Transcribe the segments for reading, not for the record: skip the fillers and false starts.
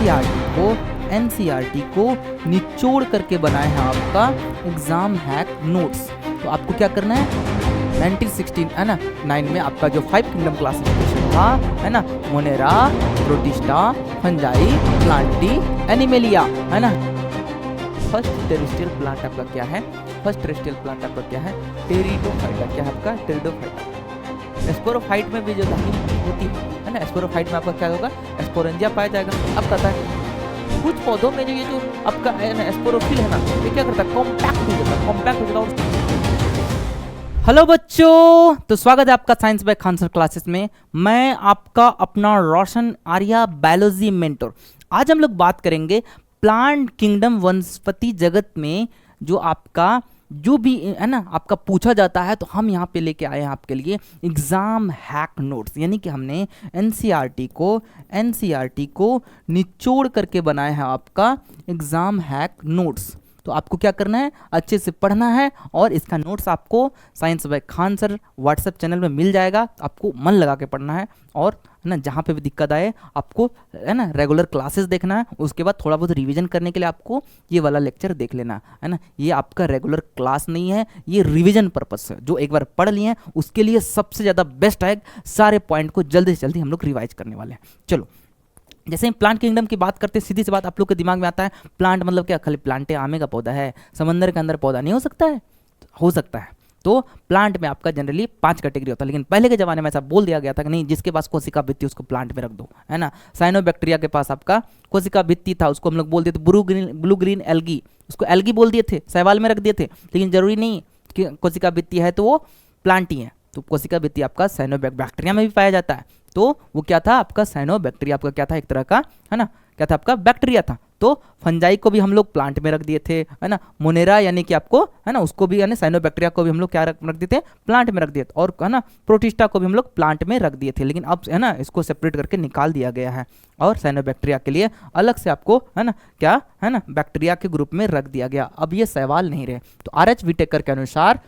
NCERT को निचोड़ करके बनाए हैं आपका एग्जाम हैक नोट्स। तो आपको क्या करना है, 1916 है ना 9 में आपका जो 5 किंगडम क्लासिफिकेशन था है ना, Monera, protista, fungi, Plantae, animalia है ना। फर्स्ट टेरेस्ट्रियल प्लांट आपका क्या है, फर्स्ट टेरेस्ट्रियल प्लांट आपका क्या है, टेरिडोफाइटा। क्या है आपका, टेरिडोफाइटा। स्पोरोफाइट में भी जो दाहिनी होती है ना, स्पोरोफाइट में आपका क्या होगा, स्पोरेंजिया पाया जाएगा। अब कहता है कुछ पौधों में जो ये जो आपका स्पोरोफिल है ना, ये क्या करता है, कॉम्पैक्ट हो जाता है, कॉम्पैक्ट हो जाता है। हेलो बच्चों, तो स्वागत है आपका science by Khan sir classes में। मैं आपका अपना रोशन आर्या बायोलॉजी मेंटर। आज हम लोग बात करेंगे प्लांट किंगडम, वनस्पति जगत में जो आपका जो भी है ना आपका पूछा जाता है, तो हम यहाँ पे लेके आए हैं आपके लिए एग्जाम हैक नोट्स। यानी कि हमने एनसीईआरटी को निचोड़ करके बनाया है आपका एग्जाम हैक नोट्स। तो आपको क्या करना है, अच्छे से पढ़ना है और इसका नोट्स आपको science by Khan sir WhatsApp channel में मिल जाएगा। आपको मन लगा के पढ़ना है और है ना जहाँ पे भी दिक्कत आए आपको है ना रेगुलर क्लासेस देखना है, उसके बाद थोड़ा बहुत रिवीजन करने के लिए आपको ये वाला लेक्चर देख लेना है ना। ये आपका रेगुलर क्लास नहीं है, ये रिवीजन पर्पस है। जो एक बार पढ़ लिए हैं उसके लिए सबसे ज़्यादा बेस्ट है, सारे पॉइंट को जल्दी से जल्दी हम लोग रिवाइज करने वाले हैं। चलो, जैसे ही प्लांट किंगडम की बात करते हैं, सीधी सी बात आप लोग के दिमाग में आता है, प्लांट मतलब क्या, खाली प्लांटे आमे का पौधा है, समंदर के अंदर पौधा नहीं हो सकता है? हो सकता है। तो प्लांट में आपका जनरली 5 कैटेगरी होता है, लेकिन पहले के जमाने में ऐसा बोल दिया गया था कि नहीं, जिसके पास कोशिका भित्ति उसको प्लांट में रख दो, है ना। साइनोबैक्टीरिया के पास आपका कोशिका भित्ति था, उसको हम लोग बोल दिए थे ब्लू ग्रीन एल्गी, उसको एल्गी बोल दिए थे, शैवाल में रख दिए थे। लेकिन जरूरी नहीं कि कोशिका भित्ति है तो वो प्लांट ही है। तो कोशिका भित्ति आपका साइनोबैक्टीरिया में भी पाया जाता है। तो वो क्या था आपका, साइनोबैक्टीरिया आपका क्या था, एक तरह का है ना, क्या था आपका, बैक्टीरिया था। तो फंजाई को भी हम लोग प्लांट में रख दिए थे, है ना। मोनेरा यानी कि आपको है ना, उसको भी है ना, साइनोबैक्टीरिया को भी हम लोग क्या रख दिए थे, प्लांट में रख दिए थे। और है ना प्रोटिस्टा को भी हम लोग प्लांट में रख दिए थे। लेकिन अब है ना इसको सेपरेट करके निकाल दिया गया है और साइनोबैक्टीरिया के लिए अलग से आपको है ना क्या है ना बैक्टीरिया के ग्रुप में रख दिया गया। अब ये शैवाल नहीं रहे। तो आर.एच. व्हिटेकर के अनुसार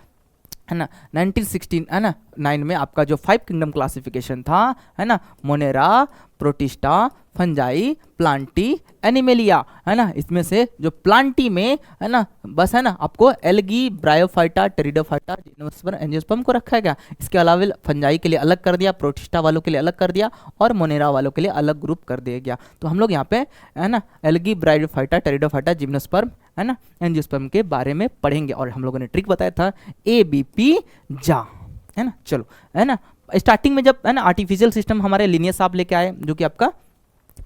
है ना 1916 है ना 9 में आपका जो 5 किंगडम क्लासिफिकेशन था है ना, Monera, protista, fungi, Plantae, animalia है ना, इसमें से जो प्लांटी में है ना बस है ना आपको algae, bryophyta, pteridophyta, gymnosperm, angiosperm को रखा गया। इसके अलावा फंजाई के लिए अलग कर दिया, प्रोटिस्टा वालों के लिए अलग कर दिया और मोनेरा वालों के लिए अलग ग्रुप कर दिया गया। तो हम लोग यहाँ पे है ना एल्गी, ब्रायोफाइटा, टेरिडोफाइटा, जिम्नोस्पर्म है ना एंजियोस्पर्म के बारे में पढ़ेंगे। और हम लोगों ने ट्रिक बताया था ABP जा, है ना। चलो, है ना स्टार्टिंग में जब है ना आर्टिफिशियल सिस्टम हमारे लिनियस साहब लेके आए, जो कि आपका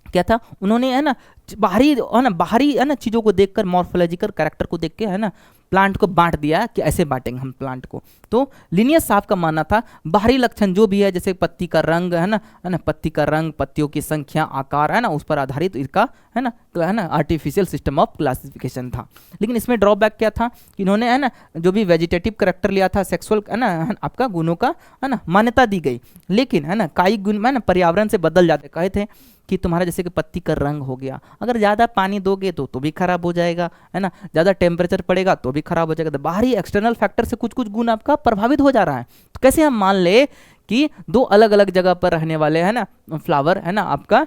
क्या था, उन्होंने है ना बाहरी है ना चीज़ों को देखकर, मॉर्फोलॉजिकल कैरेक्टर को देख के है ना प्लांट को बांट दिया कि ऐसे बांटेंगे हम प्लांट को। तो लिनियस साहब का मानना था बाहरी लक्षण जो भी है, जैसे पत्ती का रंग है ना पत्ती का रंग, पत्तियों की संख्या, आकार है ना, उस पर आधारित इसका है ना आर्टिफिशियल सिस्टम ऑफ क्लासिफिकेशन था। लेकिन इसमें ड्रॉबैक क्या था कि इन्होंने है ना जो भी वेजिटेटिव करेक्टर लिया था, सेक्सुअल है ना आपका गुणों का है ना मान्यता दी गई। लेकिन है ना कई गुण है ना पर्यावरण से बदल जाते, कहे थे कि तुम्हारा जैसे कि पत्ती का रंग हो गया, अगर ज़्यादा पानी दोगे तो भी खराब हो जाएगा, है ना, ज़्यादा टेम्परेचर पड़ेगा तो भी खराब हो जाएगा। तो बाहरी एक्सटर्नल फैक्टर से कुछ कुछ गुण आपका प्रभावित हो जा रहा है। तो कैसे हम मान ले कि दो अलग अलग जगह पर रहने वाले है ना फ्लावर है ना आपका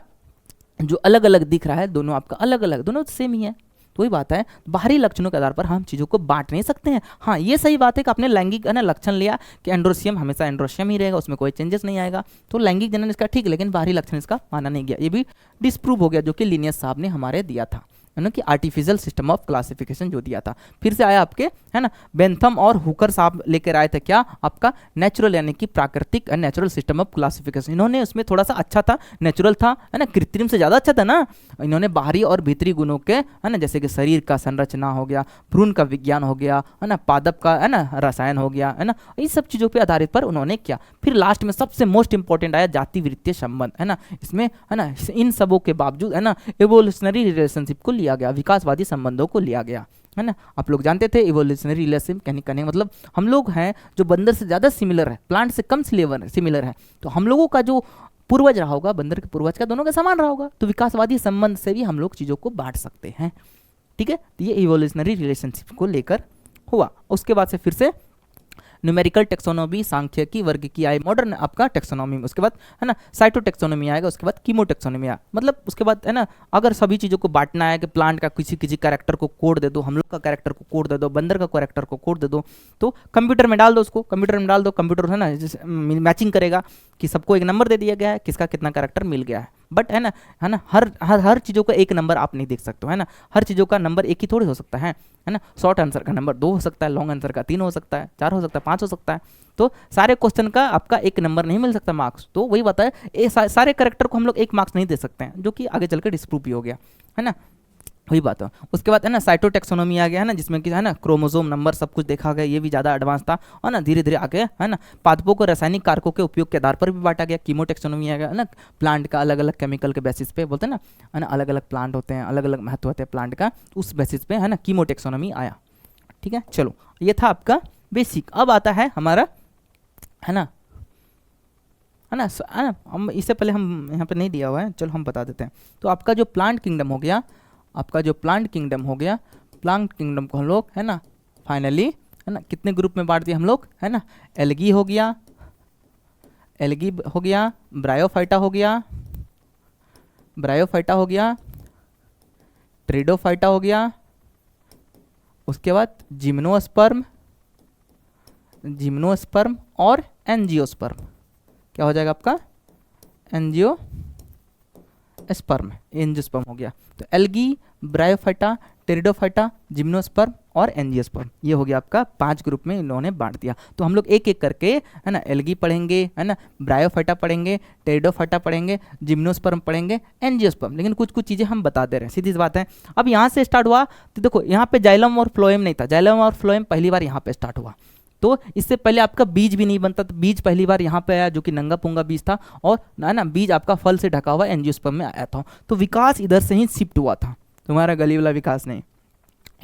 जो अलग अलग दिख रहा है, दोनों आपका अलग अलग, दोनों सेम ही है। तो वही बात है, बाहरी लक्षणों के आधार पर हम चीज़ों को बांट नहीं सकते हैं। हाँ, ये सही बात है कि आपने लैंगिक है ना लक्षण लिया कि एंड्रोसियम हमेशा एंड्रोसियम ही रहेगा, उसमें कोई चेंजेस नहीं आएगा। तो लैंगिक जनन इसका ठीक, लेकिन बाहरी लक्षण इसका माना नहीं गया। ये भी डिस्प्रूव हो गया, जो कि लिनियस साहब ने हमारे दिया था, है ना कि आर्टिफिशियल सिस्टम ऑफ क्लासिफिकेशन जो दिया था। फिर से आया आपके है ना बेंथम और हुकर साहब लेकर आए थे क्या आपका नेचुरल यानी कि प्राकृतिक नेचुरल सिस्टम ऑफ क्लासिफिकेशन। इन्होंने उसमें थोड़ा सा अच्छा था, नेचुरल था है ना, कृत्रिम से ज़्यादा अच्छा था ना। इन्होंने बाहरी और भीतरी गुणों के है ना, जैसे कि शरीर का संरचना हो गया, भ्रूण का विज्ञान हो गया है ना, पादप का है ना रसायन हो गया है ना, इन सब चीज़ों पर आधारित पर उन्होंने किया। फिर लास्ट में सबसे मोस्ट इंपॉर्टेंट आया जाति वृत्तीय संबंध, है ना। इसमें है ना इन सबों के बावजूद है ना एवोल्यूशनरी रिलेशनशिप को लिया गया, विकासवादी संबंधों को लिया गया, है ना। आप लोग जानते थे इवोल्यूशनरी रिलेशनशिप कहने मतलब हम लोग हैं जो बंदर से ज़्यादा सिमिलर है, प्लांट से कम सिमिलर है। तो हम लोगों का जो पूर्वज रहा होगा, बंदर के पूर्वज का दोनों का समान रहा होगा। तो विकासवादी संबंध से भी हम लोग चीज़ों को बांट सकते हैं, ठीक है। तो ये इवोल्यूशनरी रिलेशनशिप को लेकर हुआ। उसके बाद से फिर से न्यूमेरिकल टेक्सोनोमी सांख्यिकी वर्ग की आई मॉडर्न आपका टेक्सोनोमी, उसके बाद है ना साइटो टेक्सोनोमी आएगा, उसके बाद कीमो टेक्सोनोमी आया, मतलब उसके बाद है ना अगर सभी चीज़ों को बांटना है कि प्लांट का किसी किसी कैरेक्टर को कोड दे दो, हम लोग का कैरेक्टर को कोड दे दो, बंदर का कैरेक्टर को कोड दे दो, तो कंप्यूटर में डाल दो, उसको कंप्यूटर में डाल दो, कंप्यूटर है ना मैचिंग करेगा कि सबको एक नंबर दे दिया गया है, किसका कितना कैरेक्टर मिल गया है। बट है ना हर चीज़ों का एक नंबर आप नहीं देख सकते हो, है ना, हर चीज़ों का नंबर एक ही थोड़ी हो सकता है ना। शॉर्ट आंसर का नंबर 2 हो सकता है, लॉन्ग आंसर का 3 हो सकता है, 4 हो सकता है, 5 हो सकता है, तो सारे क्वेश्चन का आपका एक नंबर नहीं मिल सकता मार्क्स। तो वही बात है, ये सारे कैरेक्टर को हम लोग एक मार्क्स नहीं दे सकते हैं, जो कि आगे चलकर डिस्प्रूव भी हो गया, है ना, वही बात है। उसके बाद है ना साइटो टेक्सोनोमी आ गया, है ना, जिसमें कि है ना क्रोमोसोम नंबर सब कुछ देखा गया, ये भी ज़्यादा एडवांस था, और ना धीरे धीरे आगे है ना पादपों को रासायनिक कारकों के उपयोग के आधार पर भी बांटा गया। कीमो टेक्सोनोमी आ गया, है ना, प्लांट का अलग अलग केमिकल के बेसिस पे बोलते हैं ना, है ना, अलग अलग प्लांट होते हैं, अलग अलग महत्व होते हैं प्लांट का, उस बेसिस पे है ना कीमो टेक्सोनोमी आया। ठीक है, चलो ये था आपका बेसिक। अब आता है हमारा है ना हम इससे पहले हम यहाँ पे नहीं दिया हुआ है, चलो हम बता देते हैं। तो आपका जो प्लांट किंगडम हो गया, आपका जो प्लांट किंगडम हो गया, प्लांट किंगडम को हम लोग है ना फाइनली है ना कितने ग्रुप में बांट दिया हम लोग, है ना, एल्गी हो गया, एल्गी हो गया, ब्रायोफाइटा हो गया, ब्रायोफाइटा हो गया, ट्रिडोफाइटा हो गया, उसके बाद जिम्नोस्पर्म, जिम्नोस्पर्म और एंजियोस्पर्म। क्या हो जाएगा आपका एंजियोस्पर्म, एंजियोस्पर्म हो गया। तो एल्गी, ब्रायोफाइटा, टेरिडोफाइटा, जिम्नोस्पर्म और एंजियोस्पर्म, ये हो गया आपका 5 ग्रुप में इन्होंने बांट दिया। तो हम लोग एक एक करके है ना एल्गी पढ़ेंगे, है ना, ब्रायोफाइटा पढ़ेंगे, टेरिडोफाइटा पढ़ेंगे, जिम्नोस्पर्म पढ़ेंगे, एंजियोस्पर्म, लेकिन कुछ कुछ चीज़ें हम बता दे रहे हैं, सीधी सी बात है। अब यहाँ से स्टार्ट हुआ तो देखो यहाँ पे जाइलम और फ्लोएम नहीं था, जाइलम और फ्लोएम पहली बार यहाँ पे स्टार्ट हुआ, तो इससे पहले आपका बीज भी नहीं बनता, तो बीज पहली बार यहाँ पे आया जो कि नंगा पुंगा बीज था, और ना बीज आपका फल से ढका हुआ एंजियोस्पर्म में आया था। तो विकास इधर से ही शिफ्ट हुआ था, तुम्हारा गली वाला विकास नहीं,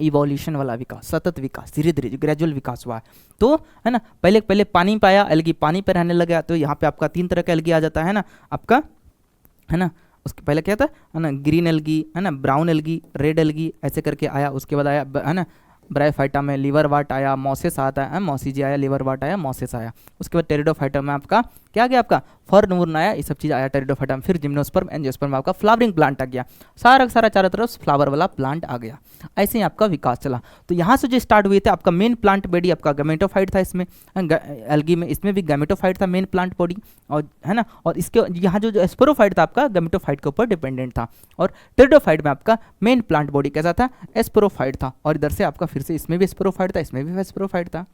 इवोल्यूशन वाला विकास, सतत विकास, धीरे धीरे ग्रेजुअल विकास हुआ है। तो है ना पहले पहले पानी पे आया एल्गी, पानी पे रहने लगा, तो यहाँ पे आपका 3 तरह का एल्गी आ जाता है ना आपका, है ना, उसके पहले क्या था है ना ग्रीन एल्गी, है ना, ब्राउन एल्गी, रेड एल्गी, ऐसे करके आया। उसके बाद आया है ना ब्रायोफाइटा में लिवर वाट आया, मॉसेस आता है, मॉसीजी आया, लिवर वाट आया, मॉसेस आया। उसके बाद टेरिडोफाइटा में आपका क्या गया, आपका फर्न वुर्न आया, ये सब चीज़ आया टेरिडोफाइटा में। फिर जिम्नोस्पर्म, एंजियोस्पर्म में आपका फ्लावरिंग प्लांट आ गया, सारा सारा चारों तरफ फ्लावर वाला प्लांट आ गया। ऐसे ही आपका विकास चला। तो यहाँ से जो स्टार्ट हुए थे आपका मेन प्लांट बॉडी आपका गैमेटोफाइट था, इसमें एल्गी में, इसमें भी गैमेटोफाइट था मेन प्लांट बॉडी, और है ना, और इसके यहाँ जो स्पोरोफाइट था आपका गैमेटोफाइट के ऊपर डिपेंडेंट था, और टेरिडोफाइट में आपका मेन प्लांट बॉडी कैसा था, स्पोरोफाइट था, और इधर से आपका फिर से इसमें भी स्पोरोफाइट था, इसमें भी स्पोरोफाइट था।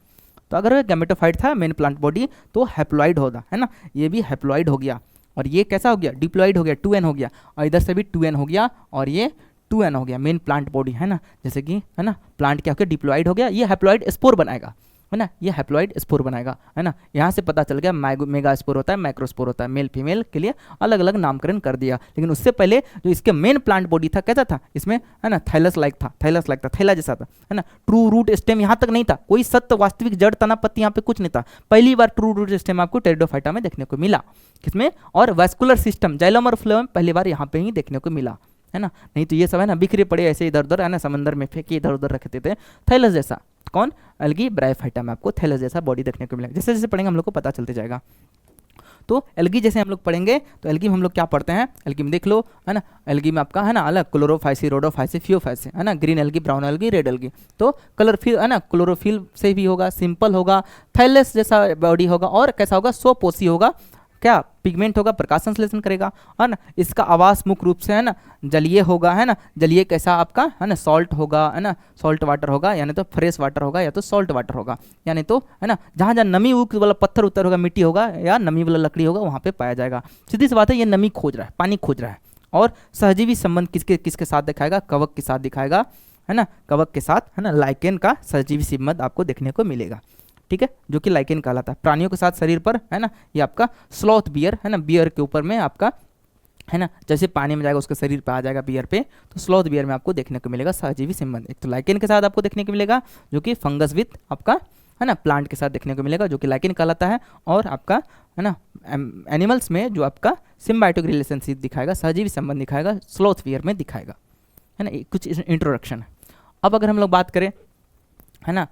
तो अगर गैमेटोफाइट था मेन प्लांट बॉडी तो हैप्लॉइड होगा, है ना, ये भी हैप्लॉइड हो गया, और ये कैसा हो गया, डिप्लॉइड हो गया, 2n हो गया, और इधर से भी 2n हो गया, और ये 2n हो गया मेन प्लांट बॉडी, है ना। जैसे कि है ना प्लांट क्या हो गया, डिप्लॉइड हो गया, ये हैप्लॉइड स्पोर बनाएगा, है ना, ये हैप्लॉइड स्पोर बनाएगा, है ना। यहाँ से पता चल गया मेगा स्पोर होता है, माइक्रोस्पोर होता है, मेल फीमेल के लिए अलग अलग नामकरण कर दिया। लेकिन उससे पहले जो इसके मेन प्लांट बॉडी था कैसा था, इसमें है ना थैलस लाइक था, थैला जैसा था, है ना। ट्रू रूट स्टेम यहाँ तक नहीं था, कोई सत्य वास्तविक जड़ तना पत्ती यहाँ पे कुछ नहीं था। पहली बार ट्रू रूट स्टेम आपको टेरिडोफाइटा में देखने को मिला, किसमें, और वैस्कुलर सिस्टम जाइलम और फ्लोएम पहली बार यहाँ पे ही देखने को मिला, है ना। नहीं तो ये सब है ना बिखरे पड़े ऐसे इधर उधर, है ना, समंदर में फेंके इधर उधर रखते थे, थैलस जैसा। कौन, एल्गी ब्रायोफाइटा में आपको थैलस जैसा बॉडी देखने को मिलेगा। जैसे जैसे पढ़ेंगे हम लोग को पता चलते जाएगा। तो एल्गी जैसे हम लोग पढ़ेंगे तो एल्गी में हम लोग क्या पढ़ते हैं, एल्गी में देख लो, है ना, एल्गी में आपका है ना अलग क्लोरोफाइसी, रोडोफाइसी, फियोफाइसी, है ना, green algae, brown algae, red algae. तो कलरफिल है ना क्लोरोफिल से भी होगा, सिंपल होगा, थैलस जैसा बॉडी होगा, और कैसा होगा, सोपोसी होगा, क्या पिगमेंट होगा, प्रकाश संश्लेषण करेगा, है ना। इसका आवास मुख्य रूप से है ना जलीय होगा, है ना, जलीय कैसा आपका है ना सॉल्ट होगा, है ना, सॉल्ट वाटर होगा, यानी तो फ्रेश वाटर होगा या तो सॉल्ट वाटर होगा, यानी तो है ना जहाँ जहाँ नमी वाला पत्थर उत्तर होगा, मिट्टी होगा या नमी वाला लकड़ी होगा वहाँ पे पाया जाएगा। सीधी सी बात है, ये नमी खोज रहा है, पानी खोज रहा है। और सहजीवी संबंध किसके किसके साथ दिखाएगा, कवक के साथ दिखाएगा, है ना, कवक के साथ, है ना, लाइकेन का सहजीवी संबंध आपको देखने को मिलेगा, ठीक है, जो कि लाइकेन कहलाता है। प्राणियों के साथ शरीर पर, है ना, ये आपका स्लॉथ बियर, है ना, बियर के ऊपर में आपका, है ना, जैसे पानी में जाएगा उसके शरीर पे आ जाएगा बियर पे, तो स्लॉथ बियर में आपको देखने को मिलेगा सहजीवी संबंध। एक तो लाइकेन के साथ आपको देखने को मिलेगा जो कि फंगस विथ आपका, है ना, प्लांट के साथ देखने को मिलेगा जो कि लाइकेन कहलाता है, और आपका है ना एनिमल्स में जो आपका सिम्बायोटिक रिलेशनशिप दिखाएगा, सहजीवी संबंध दिखाएगा, स्लॉथ बियर में दिखाएगा, है ना। कुछ इंट्रोडक्शन है। अब अगर हम लोग बात करें, है ना,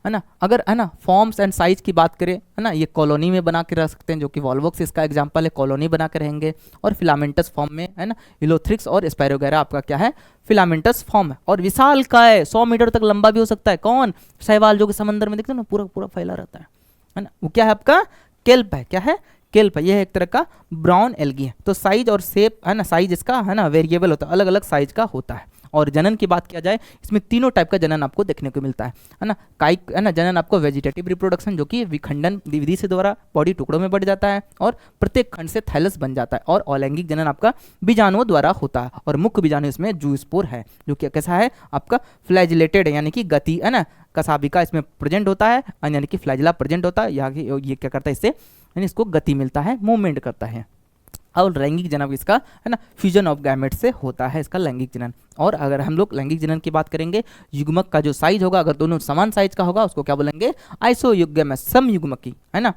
है ना अगर है ना फॉर्म्स एंड साइज की बात करें है ना, ये कॉलोनी में बना के रख सकते हैं, जो कि वॉल्वॉक्स इसका एग्जांपल है, कॉलोनी बना के रहेंगे। और फिलामेंटस फॉर्म में है ना यूलोथ्रिक्स और स्पायरोगैरा आपका क्या है, फिलामेंटस फॉर्म है। और विशाल का है, 100 मीटर तक लंबा भी हो सकता है। कौन, शैवाल, जो कि समंदर में देखते हो ना पूरा पूरा फैला रहता है ना, वो क्या है आपका केल्प है। क्या है, केल्प है। यह एक तरह का ब्राउन एल्गी है। तो साइज और शेप है ना, साइज इसका है ना वेरिएबल होता है, अलग अलग साइज का होता है। और जनन की बात किया जाए, इसमें तीनों टाइप का जनन आपको देखने को मिलता है ना। काइक है ना जनन आपको वेजिटेटिव रिप्रोडक्शन, जो कि विखंडन विधि से द्वारा बॉडी टुकड़ों में बढ़ जाता है और प्रत्येक खंड से थैलस बन जाता है। और अलैंगिक जनन आपका बीजाणुओं द्वारा होता है। और मुख्य बीजाणु इसमें जूस्पोर है, जो कि कैसा है आपका फ्लैजिलेटेड है, यानी कि गति है ना, कसाबिका इसमें प्रेजेंट होता है, यानी कि फ्लैजिला प्रेजेंट होता है। ये क्या करता है, इससे यानी इसको गति मिलता है, मूवमेंट करता है। और लैंगिक जनन इसका है ना फ्यूजन ऑफ गैमेट से होता है, इसका लैंगिक जनन। और अगर हम लोग लैंगिक जनन की बात करेंगे, युग्मक का जो साइज होगा, अगर दोनों समान साइज का होगा उसको क्या बोलेंगे, आइसोयुग्म, समयुग्मकी है ना।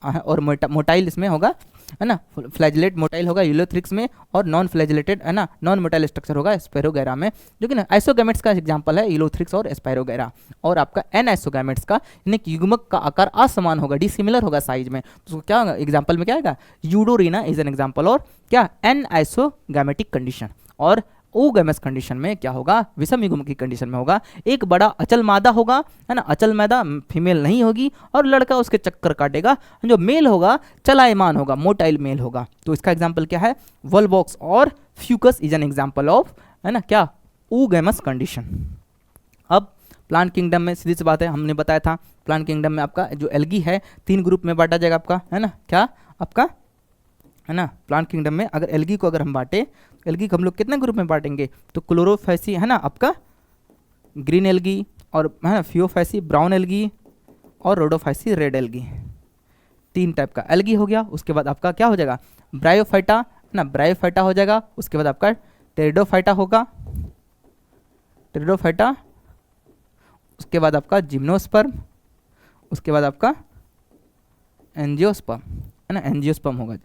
और मोटाइल इसमें होगा है ना, फ्लैजिलेट मोटाइल होगा यूलोथ्रिक्स में, और नॉन फ्लैजिलेटेड है ना नॉन मोटाइल स्ट्रक्चर होगा स्पायरोगैरा में, जो कि ना आइसोगैमेट्स का एग्जांपल है यूलोथ्रिक्स और स्पायरोगैरा। और आपका एन आइसोगैमेट्स का यानी कि युग्मक का आकार असमान होगा, डिसिमिलर होगा साइज में, तो क्या होगा एग्जांपल में क्या आएगा, यूडोरिना इज एन एग्जांपल। और क्या, एन आइसोगैमेटिक कंडीशन। और ओगैमस कंडीशन में क्या होगा, विषम युग्म की कंडीशन में होगा, एक बड़ा अचल मादा होगा है ना, अचल मादा फीमेल नहीं होगी, और लड़का उसके चक्कर काटेगा, जो मेल होगा चलायमान होगा, मोटाइल मेल होगा। तो इसका एग्जांपल क्या है, वॉल्वॉक्स और Fucus is an example of है ना क्या, ओगैमस कंडीशन। अब प्लांट किंगडम में सीधी सी बात है, हमने बताया था प्लांट किंगडम में आपका जो एल्गी है 3 ग्रुप में बांटा जाएगा आपका है ना, क्या आपका है ना प्लांट किंगडम में अगर एल्गी को अगर हम बांटे, एल्गी को हम लोग कितने ग्रुप में बांटेंगे, तो क्लोरोफैसी है ना आपका ग्रीन एल्गी, और है ना फियोफैसी ब्राउन एल्गी, और रोडोफैसी रेड एल्गी। 3 टाइप का एल्गी हो गया। उसके बाद आपका क्या हो जाएगा, ब्रायोफाइटा है ना, ब्रायोफाइटा हो जाएगा। उसके बाद आपका टेरिडोफाइटा होगा, टेरिडोफाइटा। उसके बाद आपका जिम्नोस्पर्म, उसके बाद आपका एंजियोस्पर्म है ना, एंजियोस्पर्म होगा,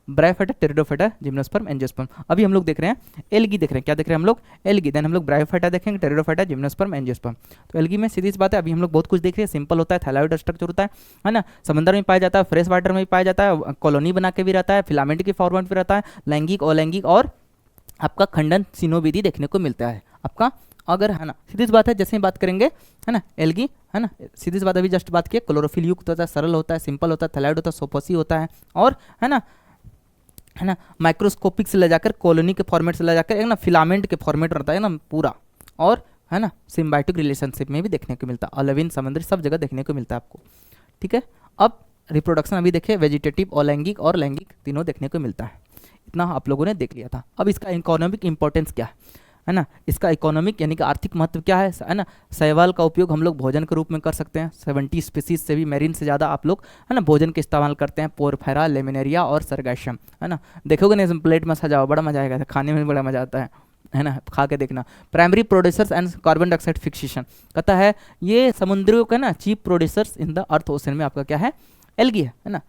ब्रायोफाइटा, टेरिडोफाइटा, जिम्नोस्पर्म, एंजियोस्पर्म। अभी हम लोग देख रहे हैं एल्गी, देख रहे हैं क्या देख रहे हैं हम लोग, एल्गी। देन हम लोग ब्रायोफाइटा देखेंगे, टेरिडोफाइटा, जिम्नोस्पर्म, एंजियोस्पर्म। तो एल्गी में सीधी सी बात है, अभी हम लोग बहुत कुछ देख रहे हैं, सिंपल होता है, थैलाइड स्ट्रक्चर होता है ना, समंदर में पाया जाता है, फ्रेश वाटर में भी पाया जाता है, कॉलोनी बना के भी रहता है, फिलामेंट के फॉर्मेट भी रहता है, लैंगिक, अलैंगिक और आपका खंडन सिनोविधि देखने को मिलता है आपका। अगर है ना सीधी सी बात है, जैसे ही बात करेंगे है ना एल्गी है ना, सीधी सी बात अभी जस्ट बात की, क्लोरोफिल युक्त होता है, सरल होता है, सिंपल होता है, थैलाइड होता है, सोपोसी होता है, और है ना माइक्रोस्कोपिक से ले जाकर कॉलोनी के फॉर्मेट से ले जाकर एक ना फिलामेंट के फॉर्मेट रहता है ना पूरा। और है ना सिम्बायोटिक रिलेशनशिप में भी देखने को मिलता है, अलविन, समुद्री, सब जगह देखने को मिलता है आपको। ठीक है, अब रिप्रोडक्शन अभी देखे, वेजिटेटिव, अलैंगिक और लैंगिक तीनों देखने को मिलता है। इतना आप लोगों ने देख लिया था। अब इसका इकोनॉमिक इंपॉर्टेंस क्या है ना, इसका इकोनॉमिक यानी कि आर्थिक महत्व क्या है ना। शैवाल का उपयोग हम लोग भोजन के रूप में कर सकते हैं, 70 स्पीसीज से भी मेरीन से ज़्यादा आप लोग है ना भोजन के इस्तेमाल करते हैं, पोरफेरा, लेमिनेरिया और सरगैशियम है ना। देखोगे नहीं प्लेट में सजाओ, बड़ा मजा आएगा, खाने में बड़ा मजा आता है ना, खा के देखना। Primary producers and carbon dioxide fixation कहता है, ये समुद्रियों का ना chief producers in the earth ocean में आपका क्या है, एल्गी है ना।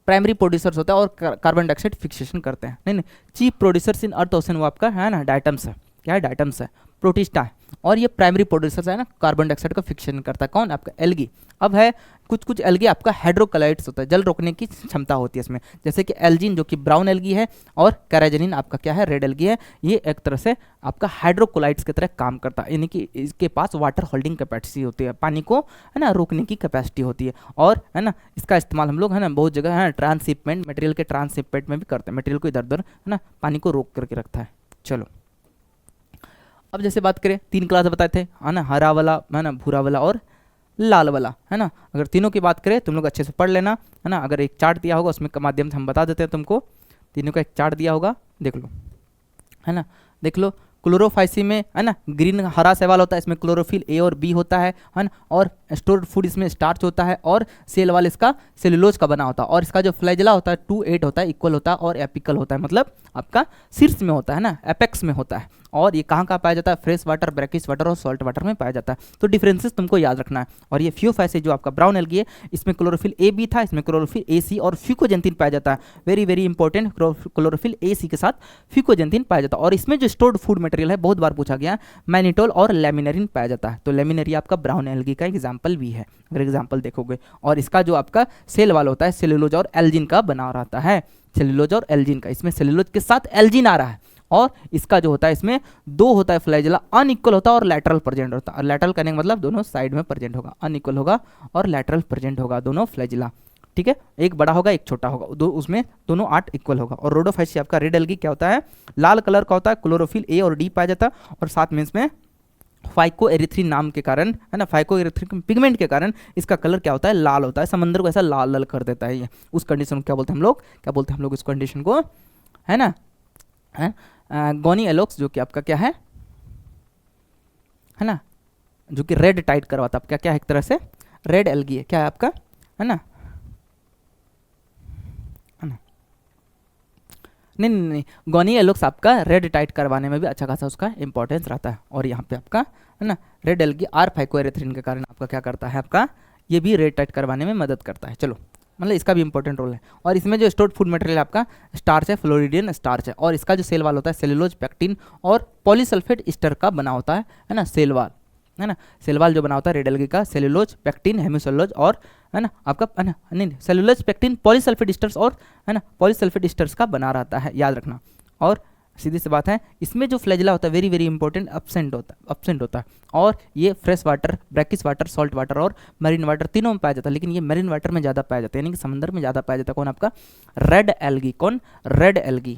प्राइमरी प्रोड्यूसर्स होता है और कार्बन डाइऑक्साइड फिक्सेशन करते हैं। नहीं, chief producers in earth ocean वो आपका है ना डायटम्स है, क्या है, डायटम्स है, प्रोटिस्टा है। और ये प्राइमरी प्रोड्यूसर्स है ना कार्बन डाइऑक्साइड का फिक्सेशन करता है, कौन, आपका एल्गी। अब है कुछ एल्गी आपका हाइड्रोक्लाइड्स होता है, जल रोकने की क्षमता होती है इसमें, जैसे कि एल्जिन जो कि ब्राउन एल्गी है, और कैराजिनिन आपका क्या है, रेड एल्गी है। ये एक तरह से आपका हाइड्रोक्लाइड्स की तरह काम करता है, यानी कि इसके पास वाटर होल्डिंग कैपेसिटी होती है, पानी को है ना रोकने की कैपेसिटी होती है। और है ना इसका इस्तेमाल हम लोग है ना बहुत जगह है ट्रांसशिपमेंट, मटेरियल के ट्रांसशिपमेंट में भी करते हैं, मटेरियल को इधर उधर है ना पानी को रोक करके रखता है। चलो अब जैसे बात करें, 3 क्लास बताए थे है ना, हरा वाला है ना, भूरा वाला और लाल वाला है ना। अगर तीनों की बात करें तुम लोग अच्छे से पढ़ लेना है ना। अगर एक चार्ट दिया होगा उसमें के माध्यम से हम बता देते हैं तुमको, तीनों का एक चार्ट दिया होगा, देख लो है ना, देख लो। क्लोरोफाइसी में है ना ग्रीन हरा शैवाल होता है, इसमें क्लोरोफिल ए और बी होता है ना। और स्टोर्ड फूड इसमें स्टार्च होता है और सेल वाल इसका सेलुलोज का बना होता है और इसका जो फ्लैजला होता है 2-8 होता है, इक्वल होता है और एपिकल होता है, मतलब आपका शीर्ष में होता है ना, एपेक्स में होता है। और ये कहाँ कहाँ पाया जाता है? फ्रेश वाटर, ब्रैकिश वाटर और सॉल्ट वाटर में पाया जाता है। तो डिफरेंसेस तुमको याद रखना है। और ये फ्यूफाइसी जो आपका ब्राउन एल्गी है, इसमें क्लोरोफिल ए बी था, इसमें क्लोरोफिल ए सी और फ्यूकोजेंथिन पाया जाता है। Very very important, chlorophyll A सी के साथ फ्यूकोजेंथिन पाया जाता है। और इसमें जो स्टोर्ड फूड मटेरियल है, बहुत बार पूछा गया, मैनिटोल और लेमिनरिन पाया जाता है। तो लेमिनरी आपका ब्राउन एल्गी का एग्जाम्पल भी है, अगर एग्जाम्पल देखोगे। और इसका जो आपका सेल वाल होता है सेलुलोज और एल्जिन का बना रहता है, सेलुलोज और एल्जिन का। इसमें सेलुलोज के साथ एल्जिन आ रहा है। और इसका जो होता है इसमें 2 होता है फ्लैजिला, अनइक्वल होता है और लैटरल प्रेजेंट होता है। और लैटरल करने का मतलब दोनों साइड में प्रेजेंट होगा, अनइक्वल होगा और लैटरल प्रेजेंट होगा दोनों फ्लैजिला, ठीक है। एक बड़ा होगा एक छोटा होगा, उसमें दोनों 8 इक्वल होगा। और रोडोफाइसी आपका रेड एल्गी क्या होता है? लाल कलर का होता है, क्लोरोफिल ए और डी पाया जाता है और साथ में इसमें फाइकोएरिथ्रिन नाम के कारण, है ना, फाइकोएरिथ्रिन पिगमेंट के कारण इसका कलर क्या होता है? लाल होता है। समंदर को ऐसा लाल लाल कर देता है ये। उस कंडीशन को क्या बोलते हैं हम लोग? क्या बोलते हैं हम लोग इस कंडीशन को? है ना, गोनी एलोक्स, जो कि आपका क्या है ना, जो कि रेड टाइट करवाता है। क्या है? एक तरह से रेड एल्गी है, क्या है आपका, है ना, नहीं, गोनी एलोक्स आपका रेड टाइट करवाने में भी अच्छा खासा उसका इंपॉर्टेंस रहता है। और यहाँ पे आपका, है ना, रेड एल्गी आर फाइकोएरिथ्रिन के कारण आपका क्या करता है? आपका ये भी रेड टाइट करवाने में मदद करता है। चलो, मतलब इसका भी इंपॉर्टेंट रोल है। और इसमें जो स्टोर्ड फूड मटेरियल आपका स्टार्च है, फ्लोरिडियन स्टार्च है। और इसका जो सेल वाल होता है सेलुलोज, पेक्टिन और पॉलीसल्फेट ईस्टर का बना होता है ना, सेल वाल, है ना। सेल वाल जो बना होता है रेड एल्गी का सेलुलोज, पेक्टिन, हेमिसेलुलोज और, है ना, आपका, है ना, नहीं, सेलुलोज, पेक्टिन, पॉलीसल्फेट ईस्टर्स और, है ना, पॉलीसल्फेट ईस्टर्स का बना रहता है, याद रखना। और सीधी सी बात है, इसमें जो फ्लैजिला होता है वेरी वेरी इंपॉर्टेंट एब्सेंट होता है। और ये fresh water, brackish water, salt water और मरीन वाटर तीनों में पाया जाता है। लेकिन ये मरीन वाटर में ज़्यादा पाया जाता है, यानी कि समंदर में ज़्यादा पाया जाता है। कौन? आपका रेड एल्गी। कौन? रेड एल्गी,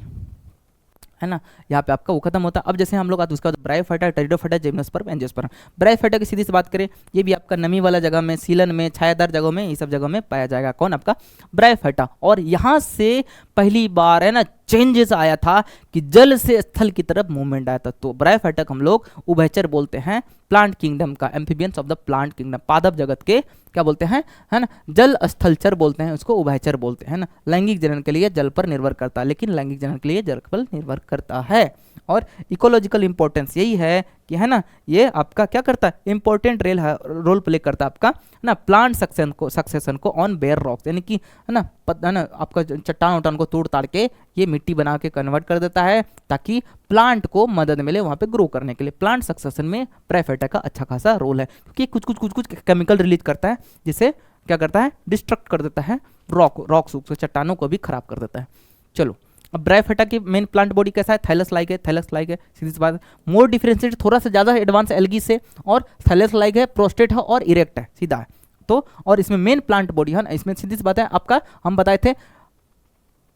है ना। यहाँ पे आपका वो खत्म होता है। अब जैसे हम लोग आते उसके बाद bryophyta, pteridophyta, gymnosperm, angiosperm. Bryophyta की सीधी से बात करें, ये भी आपका नमी वाला जगह में, सीलन में, छायादार जगहों में, ये सब जगहों में पाया जाएगा। कौन? आपका ब्रायोफाइटा। और यहाँ से पहली बार, है ना, चेंजेस आया था कि जल से स्थल की तरफ मूवमेंट आया था। तो ब्रायोफाइटा हम लोग उभयचर बोलते हैं, प्लांट किंगडम का, amphibians of the plant kingdom, पादप जगत के क्या बोलते हैं, है ना, जल स्थलचर बोलते हैं, उसको उभयचर बोलते हैं ना। लैंगिक जनन के लिए जल पर निर्भर करता है, लेकिन लैंगिक जनन के लिए जल पर निर्भर करता है। और इकोलॉजिकल इंपॉर्टेंस यही है कि, है ना, ये आपका क्या करता है? इंपॉर्टेंट रोल प्ले करता है आपका, है ना, प्लांट सक्सेशन को ऑन बेयर रॉक्स, यानी कि, है ना, आपका चट्टान उट्टान को तोड़ ताड़ के ये मिट्टी बना के कन्वर्ट कर देता है, ताकि प्लांट को मदद मिले वहाँ पे ग्रो करने के लिए। प्लांट सक्सेशन में ब्रायोफाइटा का अच्छा खासा रोल है, क्योंकि कुछ केमिकल रिलीज करता है, जिससे क्या करता है? डिस्ट्रक्ट कर देता है रॉक्स, चट्टानों को भी खराब कर देता है। चलो, अब ब्रायोफाइटा की मेन प्लांट बॉडी कैसा है? थैलस लाइक है, थैलस लाइक है, सीधी सी बात है। मोर डिफरेंशिएट, थोड़ा सा ज़्यादा एडवांस एल्गी से, और थैलस लाइक है, प्रोस्टेट है और इरेक्ट है, सीधा है। तो और इसमें मेन प्लांट बॉडी है ना, इसमें सीधी सी बात है आपका, हम बताए थे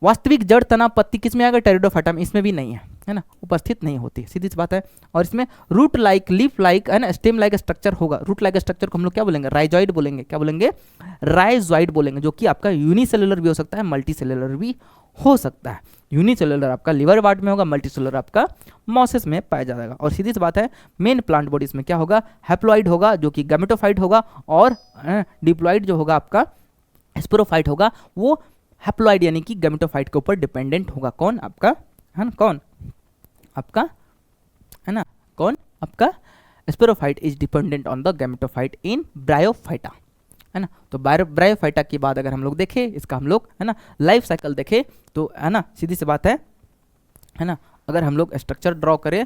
वास्तविक जड़ तना पत्ती किस में आएगा? टेरिडोफाइटा में। इसमें भी नहीं है ना, उपस्थित नहीं होती, सीधी सी बात है। और इसमें रूट लाइक, लीफ लाइक, है ना, स्टेम लाइक स्ट्रक्चर होगा। रूट लाइक स्ट्रक्चर को हम लोग क्या बोलेंगे? राइजॉइड बोलेंगे। क्या बोलेंगे? राइजॉइड बोलेंगे, जो कि आपका यूनिसेलुलर भी हो सकता है, मल्टी सेलुलर भी हो सकता है। यूनिसेलुलर आपका लिवर वार्ड में होगा, मल्टी सेलुलर आपका मॉसेस में पाया जाएगा। और सीधी सी बात है, मेन प्लांट बॉडी इसमें क्या होगा? हैप्लॉइड होगा, जो कि गैमेटोफाइट होगा, और डिप्लॉइड जो होगा आपका स्पोरोफाइट होगा, वो हैप्लॉइड यानी कि गैमेटोफाइट के ऊपर डिपेंडेंट होगा। कौन? आपका, है ना, कौन? आपका, है ना, कौन? आपका sporophyte is dependent on the gametophyte in bryophyta, है ना। तो ब्रायोफाइटा की बात अगर हम लोग देखें, इसका हम लोग, है ना, लाइफ साइकिल देखें, तो, है ना, सीधी सी बात है ना, अगर हम लोग स्ट्रक्चर ड्रॉ करें,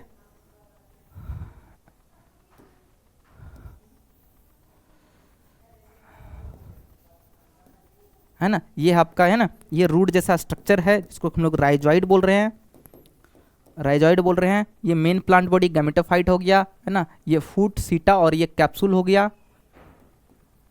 है ना, ये आपका, है ना, ये रूट जैसा स्ट्रक्चर है, जिसको हम लोग राइजॉइड बोल रहे हैं, राइजॉइड बोल रहे हैं। ये मेन प्लांट बॉडी गैमेटोफाइट हो गया, है ना, ये फूट, सीटा और ये कैप्सूल हो गया,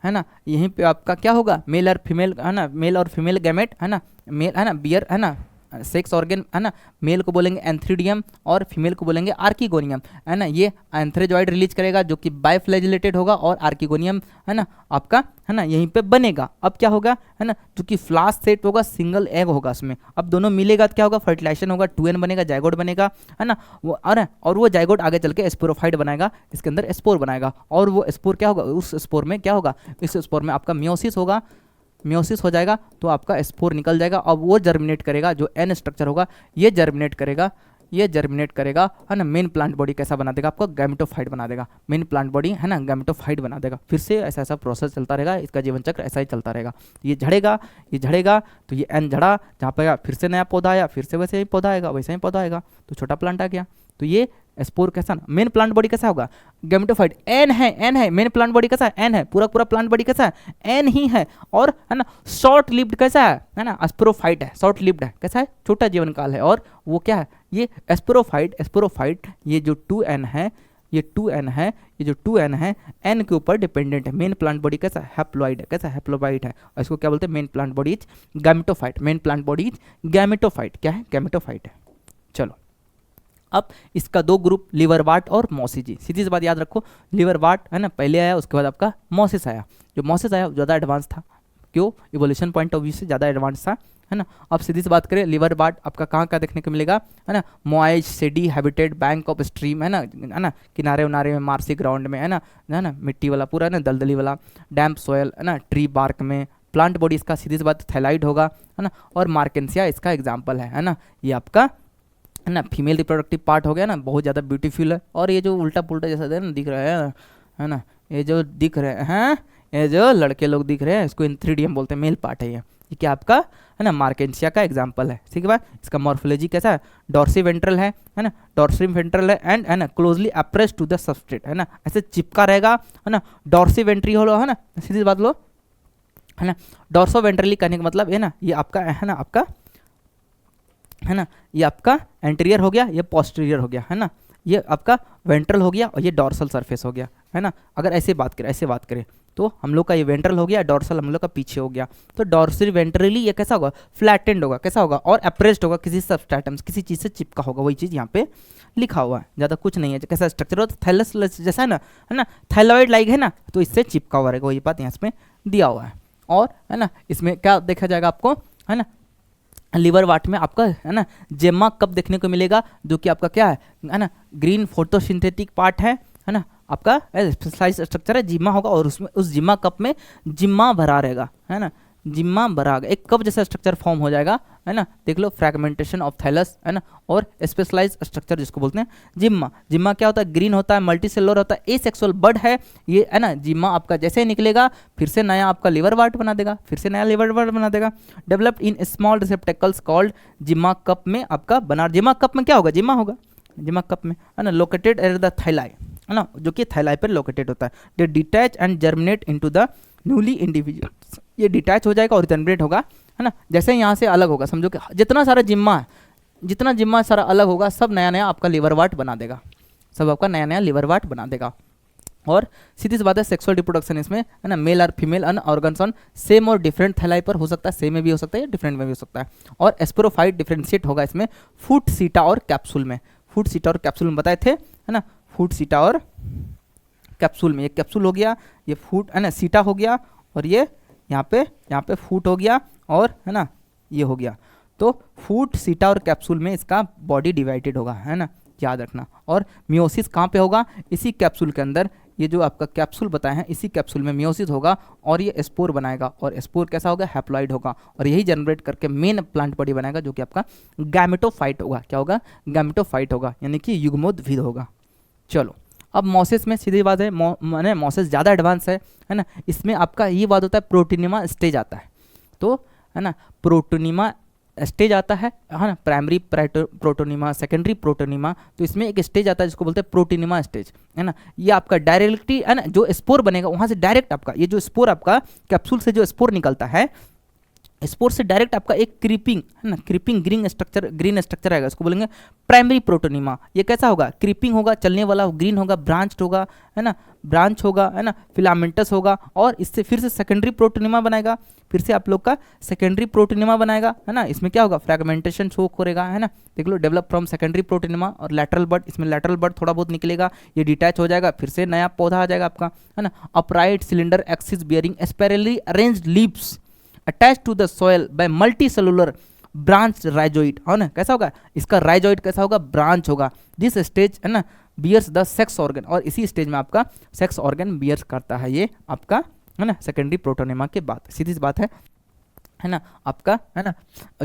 है ना। यहीं पे आपका क्या होगा? मेल और फीमेल, है ना, मेल और फीमेल गैमेट, है ना, मेल, है ना, बियर, है ना, सेक्स ऑर्गन है ना, मेल को बोलेंगे एंथ्रीडियम और फीमेल को बोलेंगे आर्किगोनियम है ना। ये एंथ्रेजॉइड रिलीज करेगा जो कि बाइफ्लैजिलेटेड होगा और आर्किगोनियम है ना आपका है ना यहीं पे बनेगा। अब क्या होगा है ना, जो कि फ्लास्क सेट होगा, सिंगल एग होगा उसमें। अब दोनों मिलेगा तो क्या होगा, फर्टिलाइजेशन होगा, 2n बनेगा, जाइगोट बनेगा है ना। और वो जाइगोट आगे चल के स्पोरोफाइट बनाएगा, इसके अंदर स्पोर बनाएगा। और वो स्पोर क्या होगा, उस स्पोर में क्या होगा, इस स्पोर में आपका मियोसिस होगा, मियोसिस हो जाएगा तो आपका स्पोर निकल जाएगा। अब वो जर्मिनेट करेगा, जो एन स्ट्रक्चर होगा ये जर्मिनेट करेगा, ये जर्मिनेट करेगा है ना। मेन प्लांट बॉडी कैसा बना देगा, आपको गैमेटोफाइट बना देगा। मेन प्लांट बॉडी है ना गैमेटोफाइट बना देगा। फिर से ऐसा ऐसा प्रोसेस चलता रहेगा, इसका जीवन चक्र ऐसा ही चलता रहेगा। ये झड़ेगा, ये झड़ेगा तो ये एन झड़ा, जहाँ पे फिर से नया पौधा आया, फिर से वैसे ही पौधा आएगा, वैसे ही पौधा आएगा तो छोटा प्लांट आ गया। तो ये स्पोर कैसा ना, मेन प्लांट बॉडी कैसा होगा, गैमेटोफाइट। एन है मेन प्लांट बॉडी कैसा है, एन है, पूरा प्लांट बॉडी कैसा है, एन ही है। और है ना शॉर्ट लिव्ड कैसा है ना, स्पोरोफाइट है, शॉर्ट लिव्ड है, कैसा है, छोटा जीवन काल है। और वो क्या है, ये स्पोरोफाइट ये जो 2n है, ये 2n है, ये जो 2n है n के ऊपर डिपेंडेंट है। मेन प्लांट बॉडी कैसा हैप्लॉइड है, कैसा हैप्लोबाइट है। और इसको क्या बोलते हैं, main plant body is gametophyte. Main plant body is gametophyte, क्या है, गैमेटोफाइट है। चलो अब इसका दो ग्रुप, लिवरवार्ट और मॉसिजी। सीधी सी बात याद रखो, लिवरवार्ट है ना पहले आया, उसके बाद आपका मॉसिस आया। जो मॉसिस आया ज़्यादा एडवांस था, क्यों, इवोल्यूशन पॉइंट ऑफ व्यू से ज़्यादा एडवांस था है ना। अब सीधी सी बात करें, लिवरवार्ट आपका कहाँ का देखने को मिलेगा है ना, moist shady habitat bank of stream है ना, किनारे उनारे में, मार्सी ग्राउंड में है ना मिट्टी वाला पूरा है ना, दलदली वाला, डैम्प सोयल है ना, ट्री बार्क में। प्लांट बॉडी इसका सीधी सी बात थैलाइड होगा है ना। और मार्केंसिया इसका एग्जाम्पल है ना। ये आपका है ना फीमेल रिप्रोडक्टिव पार्ट हो गया ना, बहुत ज़्यादा ब्यूटीफुल है। और ये जो उल्टा पुल्टा जैसा है ना दिख रहा है ना, ये जो दिख रहे हैं, ये जो लड़के लोग दिख रहे हैं, इसको इंथ्रीडियम बोलते हैं, मेल पार्ट है ये क्या आपका है ना, मार्केंसिया का एग्जाम्पल है। ठीक है भाई, इसका मॉर्फोलॉजी कैसा है, डॉर्सी वेंट्रल है ना, डॉर्सी वेंट्रल एंड है ना closely appressed to the substrate है ना, ऐसे चिपका रहेगा है ना। डॉर्सी वेंट्री हो लो है ना, सीधी बात लो है ना। डॉर्सो वेंट्रली कहने का मतलब है ना, ये आपका है ना, आपका है ना, ये आपका एंटीरियर हो गया, ये पोस्टीरियर हो गया है ना, ये आपका वेंट्रल हो गया और ये डॉर्सल सरफेस हो गया है ना। अगर ऐसे बात करें तो हम लोग का ये वेंट्रल हो गया, डॉर्सल हम लोग का पीछे हो गया। तो डॉर्सल वेंट्रली ये कैसा होगा, फ्लैटेंड होगा, कैसा होगा, और अप्रेस्ड होगा, किसी सबस्ट्रेटम किसी चीज़ से चिपका होगा। वही चीज़ यहाँ पे लिखा हुआ है, ज़्यादा कुछ नहीं है। कैसा स्ट्रक्चर होता है, थैलस जैसा है ना, थाइलॉइड लाइक है ना, तो इससे चिपका हुआ रहेगा, वही बात यहाँ पे दिया हुआ है। और है ना इसमें क्या देखा जाएगा आपको है ना, लिवरवार्ट में आपका है ना जेमा कप देखने को मिलेगा, जो कि आपका क्या है ना, ग्रीन फोटोसिंथेटिक पार्ट है ना, आपका स्पेशलाइज स्ट्रक्चर है, जिम्मा होगा। और उसमें उस जिम्मा कप में जिम्मा भरा रहेगा है ना, जिम्मा भरा, एक कप जैसा स्ट्रक्चर फॉर्म हो जाएगा है ना। देख लो, फ्रैगमेंटेशन ऑफ थैलस है ना, और स्पेशलाइज स्ट्रक्चर जिसको बोलते हैं जिम्मा। जिम्मा क्या होता है, ग्रीन होता है, मल्टी सेलुलर होता है, एसेक्सुअल बड है ये है ना। जिम्मा आपका जैसे ही निकलेगा फिर से नया आपका लिवरवार्ट बना देगा, फिर से नया लिवरवार्ट बना देगा। डेवलप्ड इन स्मॉल रिसेप्टेकल्स कॉल्ड जिम्मा कप में आपका बना। जिम्मा कप में क्या होगा, जिम्मा होगा, जिम्मा कप में है ना, लोकेटेड एट द थाइलाई है ना, जो कि थाइलाई पर लोकेटेड होता है। They detach and germinate into the newly individuals. ये डिटैच हो जाएगा और जर्मिनेट होगा है ना, जैसे यहाँ से अलग होगा। समझो कि जितना सारा जिम्मा है, जितना जिम्मा सारा अलग होगा, सब नया नया आपका लिवरवार्ट बना देगा, सब आपका नया नया लिवरवार्ट बना देगा। और सीधी सी बात है, सेक्सुअल रिप्रोडक्शन इसमें है ना, मेल और फीमेल अन ऑर्गन्स ऑन सेम और डिफरेंट थैलाई पर हो सकता है, सेम में भी हो सकता है, डिफरेंट में भी हो सकता है। और स्पोरोफाइट डिफ्रेंशिएट होगा इसमें फूट, सीटा और कैप्सूल में। फूट, सीटा और कैप्सूल में बताए थे है ना, फूट, सीटा और कैप्सूल में। ये कैप्सूल हो गया, ये फूट है ना, सीटा हो गया, और ये यहाँ पे फूट हो गया, और है ना ये हो गया। तो फूट, सीटा और कैप्सूल में इसका बॉडी डिवाइडेड होगा है ना, याद रखना। और मियोसिस कहाँ पे होगा, इसी कैप्सूल के अंदर। ये जो आपका कैप्सूल बताए हैं, इसी कैप्सूल में मियोसिस होगा और ये स्पोर बनाएगा, और स्पोर कैसा होगा, हैप्लॉइड होगा, और यही जनरेट करके मेन प्लांट बॉडी बनाएगा, जो कि आपका गैमेटोफाइट होगा। क्या होगा, गैमेटोफाइट होगा, यानी कि युग्मोद्भिद होगा। चलो अब मॉसिस में सीधी बात है, मैंने मॉसिस ज़्यादा एडवांस है ना। इसमें आपका ये बात होता है, प्रोटोनिमा स्टेज आता है, तो है ना प्रोटोनिमा स्टेज आता है ना, प्राइमरी प्रोटोनिमा, सेकेंडरी प्रोटोनिमा। तो इसमें एक स्टेज आता है जिसको बोलते हैं प्रोटोनिमा स्टेज है ना। ये आपका डायरेक्टली है ना, जो स्पोर बनेगा वहाँ से डायरेक्ट आपका ये जो स्पोर आपका कैप्सूल से जो स्पोर निकलता है, स्पोर से डायरेक्ट आपका एक क्रीपिंग है ना, क्रीपिंग ग्रीन स्ट्रक्चर आएगा, इसको बोलेंगे प्राइमरी प्रोटोनिमा। ये कैसा होगा, क्रीपिंग होगा, चलने वाला, ग्रीन होगा, ब्रांच्ड होगा है ना, ब्रांच होगा है ना, फिलामेंटस होगा, और इससे फिर से सेकेंडरी प्रोटोनिमा बनाएगा, फिर से आप लोग का सेकेंडरी प्रोटोनिमा बनाएगा है ना। इसमें क्या होगा, फ्रेगमेंटेशन शो करेगा है ना, देख लो, डेवलप फ्रॉम सेकेंडरी प्रोटोनिमा। और लैटरल बड, इसमें लैटरल बड थोड़ा बहुत निकलेगा, ये डिटैच हो जाएगा, फिर से नया पौधा आ जाएगा आपका है ना। Upright cylinder axis bearing spirally arranged leaves attach to the soil by multicellular branch rhizoid है ना। कैसा होगा इसका राइजोइड, कैसा होगा, ब्रांच होगा। दिस स्टेज है ना बियर्स द सेक्स ऑर्गन, और इसी स्टेज में आपका सेक्स ऑर्गन बियर्स करता है ये आपका है ना सेकेंडरी प्रोटोनिमा के बाद। सीधी सी बात है ना, आपका है ना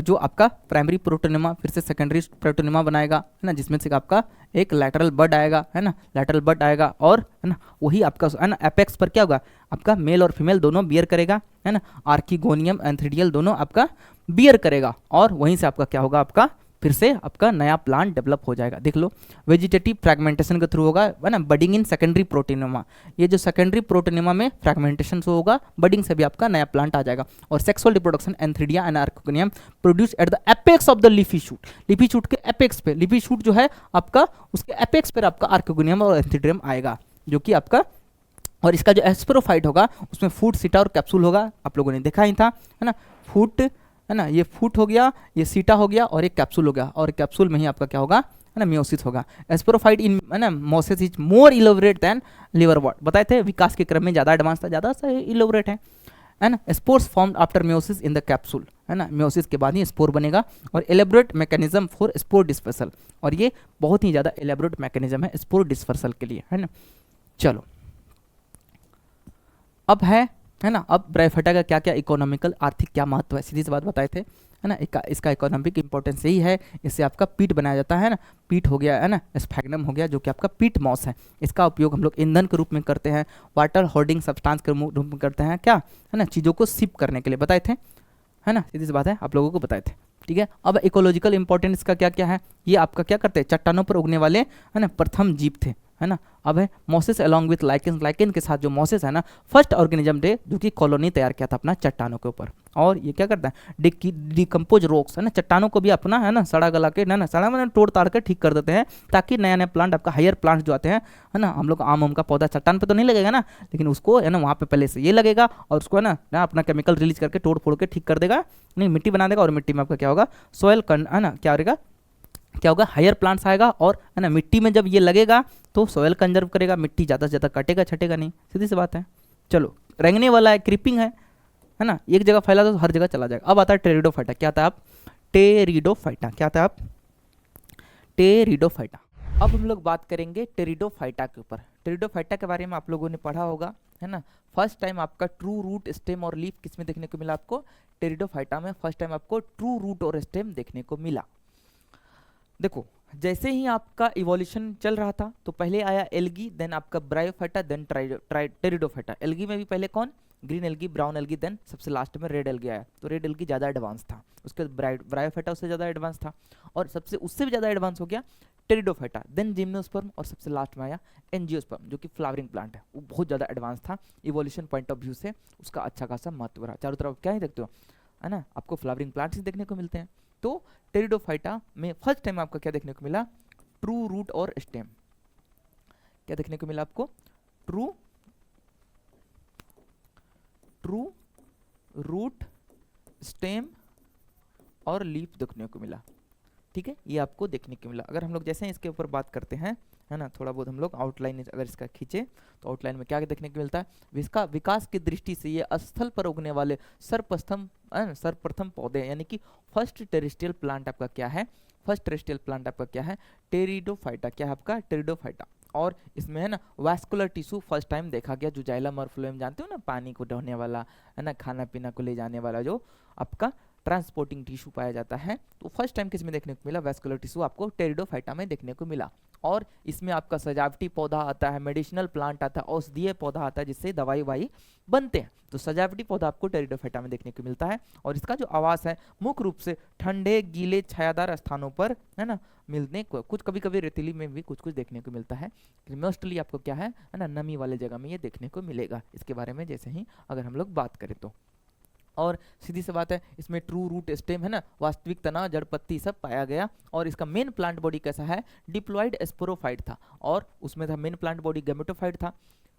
जो आपका प्राइमरी प्रोटोनिमा फिर से सेकेंडरी प्रोटोनिमा बनाएगा है ना, जिसमें से आपका एक लैटरल बड आएगा है ना, लैटरल बड आएगा, और है ना वही आपका है ना एपेक्स पर क्या होगा, आपका मेल और फीमेल दोनों बियर करेगा है ना, आर्किगोनियम एंथ्रीडियल दोनों आपका बियर करेगा, और वहीं से आपका क्या होगा, आपका फिर से आपका नया प्लांट डेवलप हो जाएगा। देख लो, वेजिटेटिव फ्रैगमेंटेशन के थ्रू होगा है ना, बडिंग इन सेकेंडरी प्रोटोनिमा। ये जो सेकेंडरी प्रोटोनिमा में फ्रैगमेंटेशन से होगा, बडिंग से भी आपका नया प्लांट आ जाएगा। और sexual reproduction antheridia and archegonium produce at the apex of the leafy shoot. Leafy shoot के एपेक्स पे, लीफी शूट जो है आपका, उसके एपेक्स पर आपका आर्किगोनियम और एंथ्रीडियम आएगा, जो कि आपका, और इसका जो एस्पेरोफाइट होगा उसमें फूट, सीटा और कैप्सूल होगा। आप लोगों ने देखा ही था है ना, फूट है ना, ये फूट हो गया, ये सीटा हो गया, और एक कैप्सूल हो गया, और कैप्सूल में ही आपका क्या होगा है ना, मियोसिस होगा। एस्पेरोफाइट इन है ना मोसिस इज मोर इलोबरेट देन लिवरवॉर्ट। बताए थे विकास के क्रम में ज़्यादा एडवांस था, ज़्यादा सा इलोबरेट है ना। Spores formed after meiosis in the capsule है ना, मियोसिस के बाद ही स्पोर बनेगा, और elaborate mechanism for spore dispersal, और ये बहुत ही ज़्यादा एलेबोरेट मैकेनिज्म है स्पोर डिस्पर्सल के लिए है ना। चलो अब है ना, अब ब्रायोफाइटा का क्या क्या इकोनॉमिकल आर्थिक क्या महत्व है, सीधी सी बात बताए थे है ना। इसका इकोनॉमिक इंपॉर्टेंस यही है, इससे आपका पीट बनाया जाता है ना, पीट हो गया है ना, स्फैग्नम हो गया, जो कि आपका पीट मॉस है। इसका उपयोग हम लोग ईंधन के रूप में करते हैं, वाटर होल्डिंग सब्सटेंस के रूप में करते हैं, क्या है ना, चीज़ों को सिप करने के लिए बताए थे है ना, सीधी सी बात है, आप लोगों को बताए थे। ठीक है, अब इकोलॉजिकल इंपॉर्टेंस का क्या क्या है, ये आपका क्या करते हैं, चट्टानों पर उगने वाले है ना प्रथम जीव थे है ना। अब है Moses along with lichen, lichen के साथ जो मोसेस है ना फर्स्ट ऑर्गेनिज्म थे जो कि कॉलोनी तैयार किया था अपना चट्टानों के ऊपर। और ये क्या करता है, डिकम्पोज रॉक्स है ना, चट्टानों को भी अपना है ना सड़ा गला के ना सड़ा मैंने तोड़ ताड़ के ठीक कर देते हैं, ताकि नया नया प्लांट आपका हायर प्लांट जो आते हैं है ना, हम लोग आम का पौधा चट्टान पे तो नहीं लगेगा ना, लेकिन उसको है ना वहाँ पे पहले से ये लगेगा, और उसको है ना अपना केमिकल रिलीज करके तोड़ फोड़ के ठीक कर देगा, नहीं मिट्टी बना देगा, और मिट्टी में आपका क्या होगा, सॉइल है ना क्या होगा, क्या होगा, हायर प्लांट्स आएगा, और है ना मिट्टी में जब ये लगेगा तो सॉइल कंजर्व करेगा, मिट्टी ज़्यादा से ज़्यादा कटेगा छटेगा नहीं, सीधी सी बात है। चलो रेंगने वाला है, क्रीपिंग है ना, एक जगह फैला तो हर जगह चला जाएगा। अब आता है टेरिडोफाइटा, क्या आता है, आप टेरिडोफाइटा, क्या आता है, आप टेरिडोफाइटा। अब हम लोग बात करेंगे टेरिडोफाइटा के ऊपर। टेरिडोफाइटा के बारे में आप लोगों ने पढ़ा होगा है ना, फर्स्ट टाइम आपका ट्रू रूट स्टेम और लीफ किस में देखने को मिला, आपको टेरिडोफाइटा में फर्स्ट टाइम आपको ट्रू रूट और स्टेम देखने को मिला। देखो जैसे ही आपका इवोल्यूशन चल रहा था तो पहले आया एल्गी, देन आपका ब्रायोफाइटा, देन टेरिडोफाइटा। एल्गी में भी पहले कौन, green algae, brown algae, then सबसे लास्ट में रेड एल्गी आया, तो रेड एल्गी ज़्यादा एडवांस था, उसके बाद ब्रायोफाइटा उससे ज़्यादा एडवांस था, और सबसे उससे भी ज़्यादा एडवांस हो गया टेरिडोफाइटा, देन जिम्नोस्पर्म, और सबसे लास्ट में आया एंजियोस्पर्म, जो कि फ्लावरिंग प्लांट है, वो बहुत ज़्यादा एडवांस था इवोल्यूशन पॉइंट ऑफ व्यू से, उसका अच्छा खासा महत्व रहा। चारों तरफ क्या ही देखते हो है ना, आपको फ्लावरिंग प्लांट्स ही देखने को मिलते हैं। तो टेरिडोफाइटा में फर्स्ट टाइम आपका क्या देखने को मिला, ट्रू रूट और स्टेम। क्या देखने को मिला आपको, ट्रू रूट, स्टेम और लीफ देखने को मिला। ठीक है, ये आपको देखने को मिला। अगर हम लोग जैसे इसके ऊपर बात करते हैं है ना, थोड़ा बहुत हम लोग आउटलाइन अगर इसका खींचे तो आउटलाइन में क्या देखने को मिलता है, इसका विकास की दृष्टि से ये स्थल पर उगने वाले सर्वप्रथम पौधे, यानी कि फर्स्ट टेरेस्ट्रियल प्लांट आपका क्या है, फर्स्ट टेरेस्ट्रियल प्लांट आपका क्या है, टेरिडोफाइटा। क्या है आपका, टेरिडोफाइटा। और इसमें है ना वैस्कुलर टिश्यू फर्स्ट टाइम देखा गया, जो जाइलम और फ्लोएम जानते हो ना, पानी को ढोने वाला है ना, खाना पीना को ले जाने वाला जो आपका ट्रांसपोर्टिंग टिश्यू पाया जाता है, तो फर्स्ट टाइम किस में देखने को मिला, वैस्कुलर टिश्यू आपको टेरिडोफाइटा में देखने को मिला। और इसमें आपका सजावटी पौधा आता है, मेडिसिनल प्लांट आता है, औषधीय पौधा आता है, जिससे दवाई वाई बनते हैं, तो सजावटी पौधा आपको टेरिडोफाइटा में देखने को मिलता है। और इसका जो आवास है मुख्य रूप से ठंडे गीले छायादार स्थानों पर है ना मिलने को, कुछ कभी कभी रेतीली में भी कुछ कुछ देखने को मिलता है, मोस्टली आपको क्या है ना नमी वाले जगह में ये देखने को मिलेगा। इसके बारे में जैसे ही अगर हम लोग बात करें तो और सीधी सी बात है, इसमें ट्रू रूट स्टेम है ना, वास्तविक तना, जड़ पत्ती सब पाया गया। और इसका मेन प्लांट बॉडी कैसा है, डिप्लॉयड स्पोरोफाइट था, और उसमें था मेन प्लांट बॉडी गैमेटोफाइट था।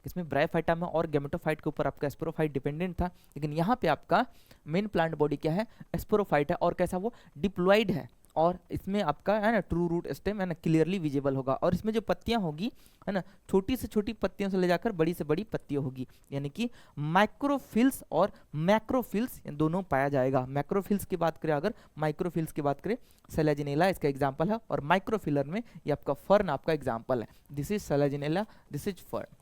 इसमें ब्रायोफाइटा में और गैमेटोफाइट के ऊपर आपका स्पोरोफाइट डिपेंडेंट था, लेकिन यहाँ पे आपका मेन प्लांट बॉडी क्या है, स्पोरोफाइट है, और कैसा वो डिप्लॉयड है। और इसमें आपका है ना ट्रू रूट स्टेम है ना क्लियरली विजिबल होगा, और इसमें जो पत्तियां होगी है ना, छोटी से छोटी पत्तियों से ले जाकर बड़ी से बड़ी पत्तियां होगी, यानी कि माइक्रोफिल्स और मैक्रोफिल्स दोनों पाया जाएगा। मैक्रोफिल्स की बात करें, अगर माइक्रोफिल्स की बात करें, सेलेजिनेला इसका एग्जाम्पल है, और माइक्रोफिलर में ये आपका फर्न आपका एग्जाम्पल है। This is Selaginella, this is fern,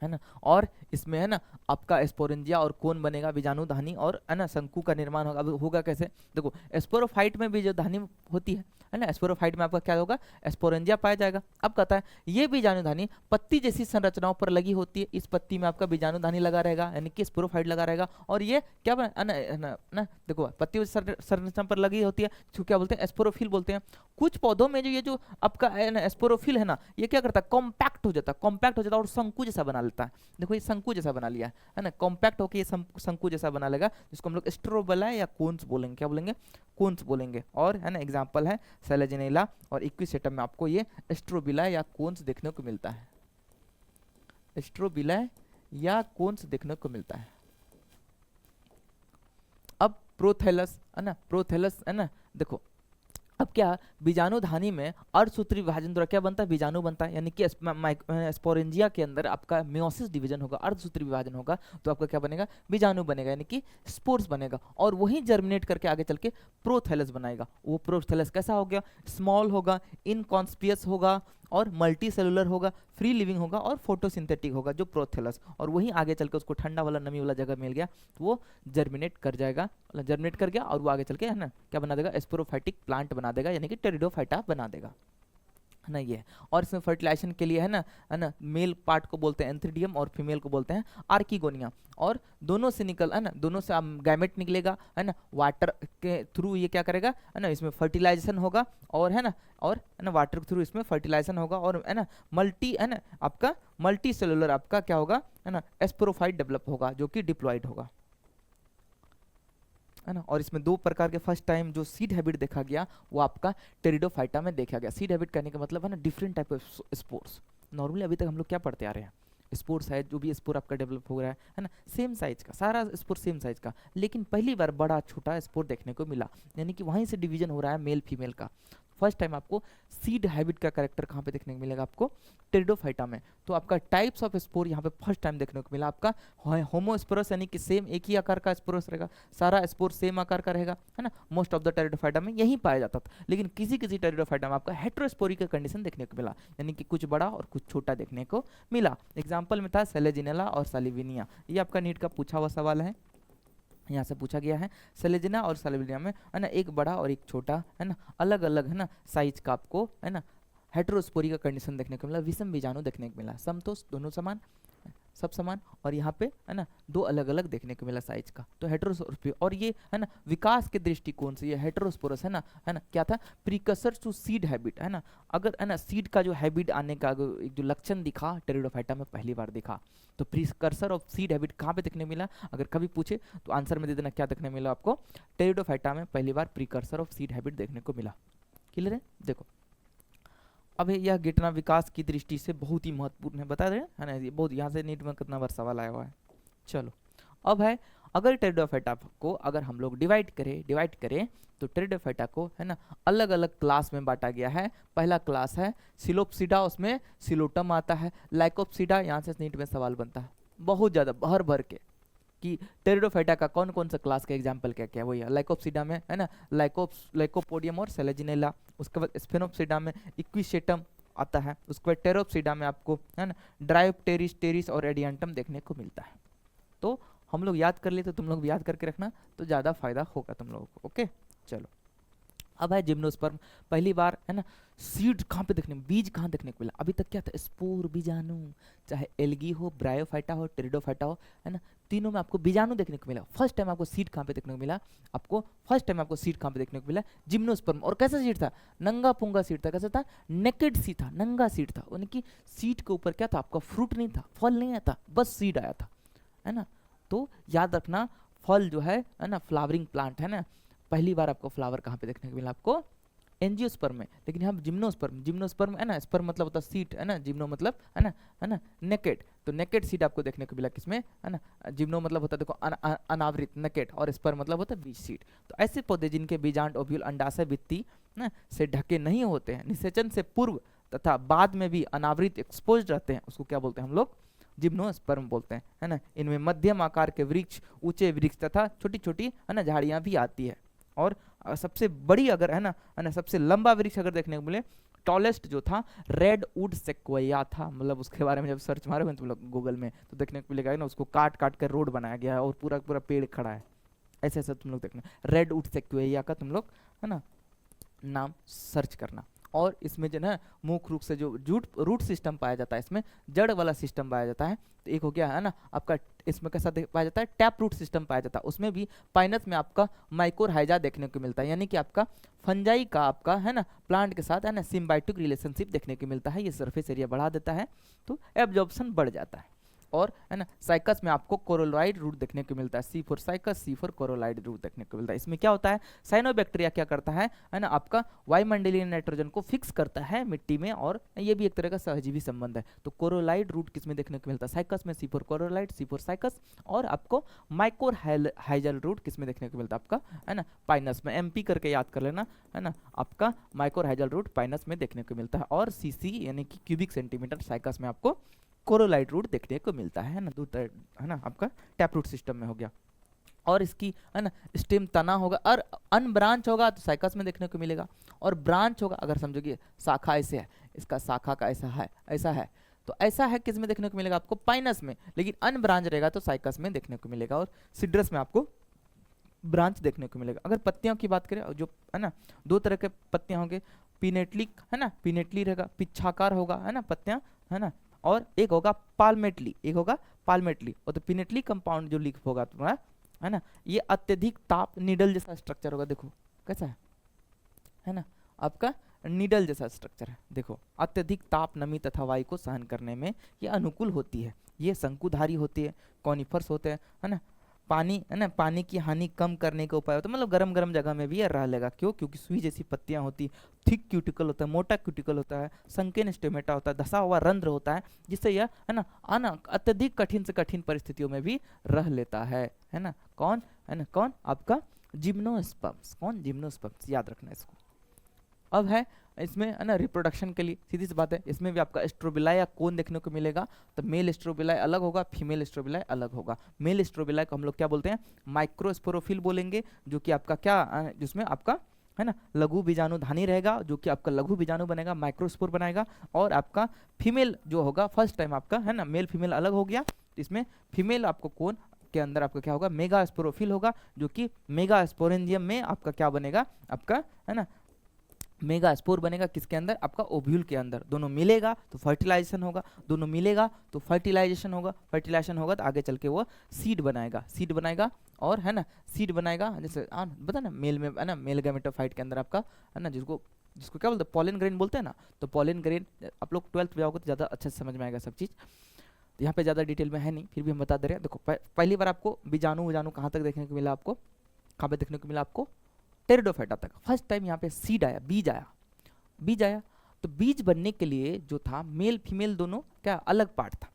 है ना। और इसमें है ना आपका स्पोरेंजिया और कौन बनेगा, बीजाणु धानी और है ना शंकु का निर्माण होगा। अब होगा कैसे, देखो स्पोरोफाइट में भी जो धानी होती है ना, स्पोरोफाइट में आपका क्या होगा, स्पोरेंजिया पाया जाएगा। अब कहता है ये बीजाणु धानी पत्ती जैसी संरचनाओं पर लगी होती है, इस पत्ती में आपका बीजाणु धानी लगा रहेगा, यानी कि स्पोरोफाइट लगा रहेगा। और ये क्या बना ना देखो पत्ती संरचना पर लगी होती है, जो क्या बोलते हैं, स्पोरोफिल बोलते हैं। कुछ पौधों में जो ये जो आपका स्पोरोफिल है ना, ये क्या करता है, कॉम्पैक्ट हो जाता है, कॉम्पैक्ट हो जाता है और शंकु जैसा बना लेता है। देखो ये शंकु जैसा बना लिया है ना, कॉम्पैक्ट होकर ये शंकु जैसा बना लेगा, जिसको हम लोग स्ट्रोबेला या कोन्स बोलेंगे, क्या बोलेंगे, कोन्स बोलेंगे। और है ना एग्जांपल है सेलेजिनेला, और इक्विसेटम में आपको ये स्ट्रोबिला या कोन्स देखने को मिलता है, स्ट्रोबिला या कोन्स देखने को मिलता है। अब प्रोथैलस है ना, प्रोथैलस है ना, देखो अब क्या बीजाणु धानी में अर्धसूत्री विभाजन द्वारा क्या बनता है, बीजाणु बनता है, यानी कि स्पोरेंजिया के अंदर आपका मियोसिस डिवीजन होगा, अर्धसूत्री विभाजन होगा, तो आपका क्या बनेगा, बीजाणु बनेगा, यानी कि स्पोर्स बनेगा, और वही जर्मिनेट करके आगे चल के प्रोथैलस बनाएगा। वो प्रोथैलस कैसा हो गया, स्मॉल होगा, इनकॉन्स्पियस होगा, और मल्टी सेलुलर होगा, फ्री लिविंग होगा, और फोटोसिंथेटिक होगा जो प्रोथैलस, और वहीं आगे चल के उसको ठंडा वाला नमी वाला जगह मिल गया, तो वो जर्मिनेट कर जाएगा, जर्मिनेट कर गया, और वो आगे चल के है ना क्या बना देगा, स्पोरोफाइटिक प्लांट बना देगा, यानी कि टेरिडोफाइटा बना देगा, है ना ये। और इसमें फर्टिलाइजेशन के लिए है ना मेल पार्ट को बोलते हैं एंथ्रीडियम, और फीमेल को बोलते हैं आर्किगोनिया, और दोनों से निकल है ना, दोनों से गैमेट निकलेगा, है ना, वाटर के थ्रू ये क्या करेगा, है ना, इसमें फर्टिलाइजेशन होगा, और है ना वाटर के थ्रू इसमें फर्टिलाइजेशन होगा, और है ना मल्टी है ना आपका मल्टी सेलुलर आपका क्या होगा, है ना स्पोरोफाइट डेवलप होगा, जो कि डिप्लॉयड होगा, है ना। और इसमें दो प्रकार के फर्स्ट टाइम जो सीड हैबिट देखा गया वो आपका टेरिडोफाइटा में देखा गया। सीड हैबिट कहने का मतलब है ना different type of spores. Normally अभी तक हम लोग क्या पढ़ते आ रहे हैं, स्पोर्स है, जो भी स्पोर आपका डेवलप हो रहा है ना, सेम साइज का, सारा स्पोर सेम साइज का, लेकिन पहली बार बड़ा छोटा स्पोर देखने को मिला, यानी कि वहीं से डिवीजन हो रहा है मेल फीमेल का। फर्स्ट टाइम आपको सीड हैबिट का कैरेक्टर कहाँ पे देखने को मिलेगा, आपको टेरिडोफाइटा में। तो आपका टाइप्स ऑफ स्पोर यहाँ पे फर्स्ट टाइम देखने को मिला, आपका होमोस्पोरस, यानी कि सेम एक ही आकार का स्पोरस रहेगा, सारा स्पोर सेम आकार का रहेगा, है ना। मोस्ट ऑफ द टेरिडोफाइटा में यही पाया जाता था, लेकिन किसी किसी टेरिडोफाइटा में आपका हेट्रोस्पोरी का कंडीशन देखने को मिला, यानी कि कुछ बड़ा और कुछ छोटा देखने को मिला। एग्जाम्पल में था सेलेजिनेला और सालिविनिया, ये आपका नीट का पूछा हुआ सवाल है, यहाँ से पूछा गया है। सेलेजिना और सालिविनिया में है ना एक बड़ा और एक छोटा, है ना अलग अलग है ना साइज का आपको है ना हेट्रोस्पोरी का कंडीशन देखने को मिला, विषम बीजाणु देखने को मिला, समतोष दोनों समान, सब समान, और यहाँ पे है ना दो अलग अलग देखने को मिला साइज का, तो हेट्रोस्पोरी। और ये है ना विकास के दृष्टिकोण से ये हेट्रोस्पोरस है ना क्या था, प्रीकसर टू सीड हैबिट, है ना। अगर है ना सीड का जो हैबिट आने का एक जो लक्षण दिखा टेरिडोफाइटा में पहली बार दिखा, तो प्रीकसर ऑफ सीड हैबिट कहाँ पे देखने मिला, अगर कभी पूछे तो आंसर में दे देना क्या देखने मिला आपको, टेरिडोफाइटा में पहली बार प्रीकसर ऑफ सीड हैबिट देखने को मिला। क्लियर है। देखो अब यह गिटना विकास की दृष्टि से बहुत ही महत्वपूर्ण है, बता दें है ना, ये बहुत यहाँ से नीट में कितना बार सवाल आया हुआ है। चलो अब है, अगर टेरिडोफाइटा को अगर हम लोग डिवाइड करें तो टेरिडोफाइटा को है ना अलग अलग क्लास में बांटा गया है। पहला क्लास है सिलोप्सिडा, उसमें सिलोटम आता है। लाइकोप्सिडा, यहाँ से नीट में सवाल बनता है बहुत ज़्यादा भर भर के कि टेरिडोफाइटा का कौन कौन सा क्लास का एग्जाम्पल क्या क्या, वही है लाइकोप्सिडा में है ना लाइकोपोडियम और सेलेजिनेला। उसके बाद स्फेनोप्सिडा में इक्विसेटम आता है। उसके बाद टेरोप्सिडा में आपको है ना ड्रायोप्टेरिस, टेरिस और एडियंटम देखने को मिलता है। तो हम लोग याद कर लिए, तो तुम लोग भी याद करके रखना तो ज़्यादा फायदा होगा तुम लोगों को। ओके चलो अब है जिम्नोस्पर्म। पहली बार है ना सीड कहाँ पे देखने, बीज कहाँ देखने को मिला, अभी तक क्या था स्पोर बीजाणु, चाहे एल्गी हो, ब्रायोफाइटा हो, टेरिडोफाइटा हो, है ना तीनों में आपको बीजाणु देखने को मिला। फर्स्ट टाइम आपको सीड कहाँ पे देखने को मिला, सीड कहाँ पे देखने को मिला, जिम्नोस्पर्म। और कैसा सीड था, नंगा पुंगा सीड था। कैसा था, नेकेड सी था, नंगा सीड था, यानी कि सीड के ऊपर क्या था आपका फ्रूट नहीं था, फल नहीं आया था, बस सीड आया था, है ना। तो याद रखना फल जो है ना, फ्लावरिंग प्लांट है ना, पहली बार आपको फ्लावर कहाँ पे देखने को मिला? आपको एंजियोस्पर्म में। लेकिन यहाँ जिम्नोस्पर्म, जिम्नोस्पर्म है ना, स्पर्म मतलब होता है सीड है ना, जिम्नो मतलब है ना नेकेड, तो नेकेड सीड आपको देखने को मिला किसमें? है ना, जिम्नो मतलब होता है देखो अनावृत नेकेड, और स्पर्म मतलब होता है बीज सीड। तो ऐसे पौधे जिनके बीजांड ओव्यूल अंडाशय भित्ति ना से ढके नहीं होते हैं, निषेचन से पूर्व तथा बाद में भी अनावृत एक्सपोज रहते हैं, उसको क्या बोलते हैं हम लोग? जिम्नोस्पर्म बोलते हैं, है ना। इनमें मध्यम आकार के वृक्ष, ऊंचे वृक्ष तथा छोटी छोटी है ना झाड़ियां भी आती है। और सबसे बड़ी अगर है ना सबसे लंबा वृक्ष अगर देखने को मिले, टॉलेस्ट जो था रेड वुड सेक्वोया था, मतलब उसके बारे में जब सर्च मारोगे तुम लोग गूगल में तो देखने को मिलेगा ना, उसको काट काट कर रोड बनाया गया है और पूरा पूरा पेड़ खड़ा है, ऐसे ऐसा तुम लोग देखना, रेड वुड सेक्वोया का तुम लोग है ना नाम सर्च करना। और इसमें जो है मुख्य रूप से जो रूट सिस्टम पाया जाता है, इसमें जड़ वाला सिस्टम पाया जाता है। तो एक हो गया है ना आपका, इसमें कैसा पाया जाता है? टैप रूट सिस्टम पाया जाता है। उसमें भी पाइनस में आपका माइकोरहाइजा देखने को मिलता है, यानी कि आपका फंजाई का आपका है ना प्लांट के साथ है ना सिम्बायोटिक रिलेशनशिप देखने को मिलता है। ये सरफेस एरिया बढ़ा देता है तो एब्जॉर्प्शन बढ़ जाता है। और है ना साइकस में आपको कोरोलॉइड रूट देखने को मिलता है, C4 cycas, C4 coralloid root देखने को मिलता है। इसमें क्या होता है? साइनोबैक्टीरिया क्या करता है ना आपका वायुमंडलीय नाइट्रोजन को फिक्स करता है मिट्टी में, और ये भी एक तरह का सहजीवी संबंध है। तो कोरोलाइड रूट किसमें देखने को मिलता है? साइकस में C4 कोरोलाइड, C4 साइकस। और आपको माइकोरहाइजल रूट किसमें देखने को मिलता है? आपका है ना पाइनस में, MP करके याद कर लेना है ना, आपका माइकोरहाइजल रूट पाइनस में देखने को मिलता है। और CC यानी कि क्यूबिक सेंटीमीटर साइकस में आपको कोरोलाइड रूट देखने को मिलता है ना, दूसरा है ना आपका टैप रूट सिस्टम में हो गया। और इसकी है ना स्टेम तना होगा, और अनब्रांच होगा तो साइकस में देखने को मिलेगा, और ब्रांच होगा अगर समझोगे शाखा ऐसे है, इसका शाखा का ऐसा है तो ऐसा है किस में देखने को मिलेगा? आपको पाइनस में। लेकिन अनब्रांच रहेगा तो साइकस में देखने को मिलेगा, और सिड्रस में आपको ब्रांच देखने को मिलेगा। अगर पत्तियों की बात करें, जो है ना दो तरह के पत्तियां होंगे, पिनेटली है ना, पिनेटली रहेगा, पिच्छाकार होगा है ना पत्तियां है ना, और एक होगा पाल्मेटली, एक होगा पाल्मेटली। और तो पिनेटली कंपाउंड जो लीफ होगा तुम्हारा है ना, ये अत्यधिक ताप नीडल जैसा स्ट्रक्चर होगा, देखो कैसा है ना आपका नीडल जैसा स्ट्रक्चर है, देखो अत्यधिक ताप, नमी तथा वायु को सहन करने में ये अनुकूल होती है। ये शंकुधारी होती है, कॉनिफर्स होते हैं है ना, पानी है ना, पानी की हानि कम करने के उपाय होते हैं, मतलब गरम गरम जगह में भी ये रह लेगा। क्यों? क्योंकि सुई जैसी पत्तियां होती, थिक क्यूटिकल होता है, मोटा क्यूटिकल होता है, संकीर्ण स्टेमेटा होता है, धसा हुआ रंध्र होता है, जिससे यह है ना अत्यधिक कठिन से कठिन परिस्थितियों में भी रह लेता है ना। कौन है ना? कौन? आपका जिम्नोस्पर्म्स। कौन? जिम्नोस्पर्म्स, याद रखना इसको। अब है इसमें है ना रिप्रोडक्शन के लिए सीधी सी बात है, इसमें भी आपका स्ट्रोबिलाई या कोन देखने को मिलेगा। तो मेल स्ट्रोबिलाई अलग होगा, फीमेल स्ट्रोबिलाई अलग होगा। मेल स्ट्रोबिलाई को हम लोग क्या बोलते हैं? माइक्रोस्पोरोफिल बोलेंगे, जो कि आपका क्या जिसमें आपका है ना लघु बीजाणुधानी रहेगा, जो कि आपका लघु बीजाणु बनेगा, माइक्रोस्पोर बनाएगा। और आपका फीमेल जो होगा, फर्स्ट टाइम आपका है ना मेल फीमेल अलग हो गया, इसमें फीमेल आपको कोन के अंदर आपका क्या होगा? मेगा स्पोरोफिल होगा, जो कि मेगा स्पोरेंजियम में आपका क्या बनेगा? आपका है ना मेगा स्पोर बनेगा, किसके अंदर? आपका ओव्यूल के अंदर। दोनों मिलेगा तो फर्टिलाइजेशन होगा, दोनों मिलेगा तो फर्टिलाइजेशन होगा, फर्टिलाइजेशन होगा तो आगे चल के वो सीड बनाएगा और है ना सीड बनाएगा। जैसे बता ना मेल में है ना मेल गैमेटोफाइट के अंदर आपका है ना जिसको क्या बोलते हैं? पॉलन ग्रेन बोलते हैं ना। तो पॉलन ग्रेन आप लोग 12th में जाओगे तो ज़्यादा अच्छे से समझ में आएगा सब चीज़, तो यहाँ पे ज़्यादा डिटेल में है नहीं, फिर भी हम बता दे रहे हैं। देखो पहली बार आपको बीजाणु कहाँ तक देखने को मिला? आपको कहाँ पे देखने को मिला? आपको टेरिडोफाइटा तक। फर्स्ट टाइम यहाँ पे सीड आया, बीज आया। तो बीज बनने के लिए जो था मेल फीमेल दोनों क्या अलग पार्ट था।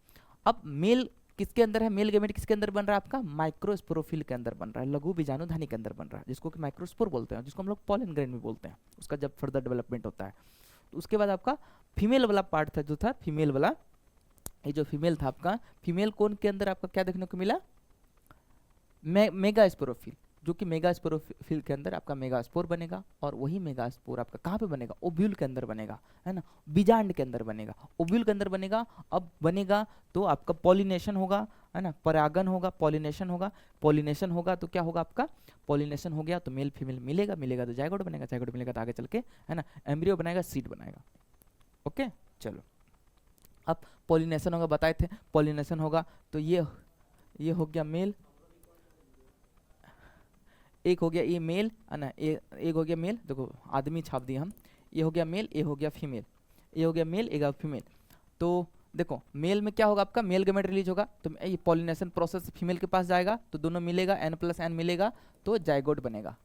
अब मेल किसके अंदर है? मेल गैमेट किसके अंदर बन रहा है? आपका माइक्रोस्पोरोफिल के अंदर बन रहा है, लघु बीजाणुधानी के अंदर बन रहा है, जिसको कि माइक्रोस्पोर बोलते हैं, जिसको हम लोग पॉलन ग्रेन भी बोलते हैं, उसका जब फर्दर डेवलपमेंट होता है। तो उसके बाद आपका फीमेल वाला पार्ट था, जो था फीमेल वाला, ये जो फीमेल था आपका, फीमेल कोन के अंदर आपका क्या देखने को मिला? मेगा स्पोरोफिल, जो कि मेगा स्पोरोफिल के अंदर आपका मेगा स्पोर बनेगा। और वही मेगा स्पोर आपका कहाँ पे बनेगा? ओव्यूल के अंदर बनेगा, है ना, बीजांड के अंदर बनेगा, ओव्यूल के अंदर बनेगा। अब बनेगा तो आपका पॉलिनेशन होगा, है ना, परागन होगा, पॉलिनेशन होगा तो क्या होगा? आपका पॉलिनेशन हो गया तो मेल फीमेल मिलेगा तो जायगोट बनेगा, जायगोट मिलेगा तो आगे चल के है ना एम्ब्रियो बनाएगा, सीड बनाएगा। ओके चलो, अब पॉलिनेशन होगा, बताए थे पॉलिनेशन होगा तो ये हो गया मेल, एक हो गया ये मेल है ना, एक हो गया मेल, देखो आदमी छाप दिया हम, ये हो गया मेल, ये हो गया फीमेल, ये हो गया मेल, एक फीमेल। तो देखो मेल में क्या होगा, आपका मेल गैमेट रिलीज होगा तो ये पॉलिनेशन प्रोसेस फीमेल के पास जाएगा तो दोनों मिलेगा, n+n मिलेगा तो जाइगोट बनेगा,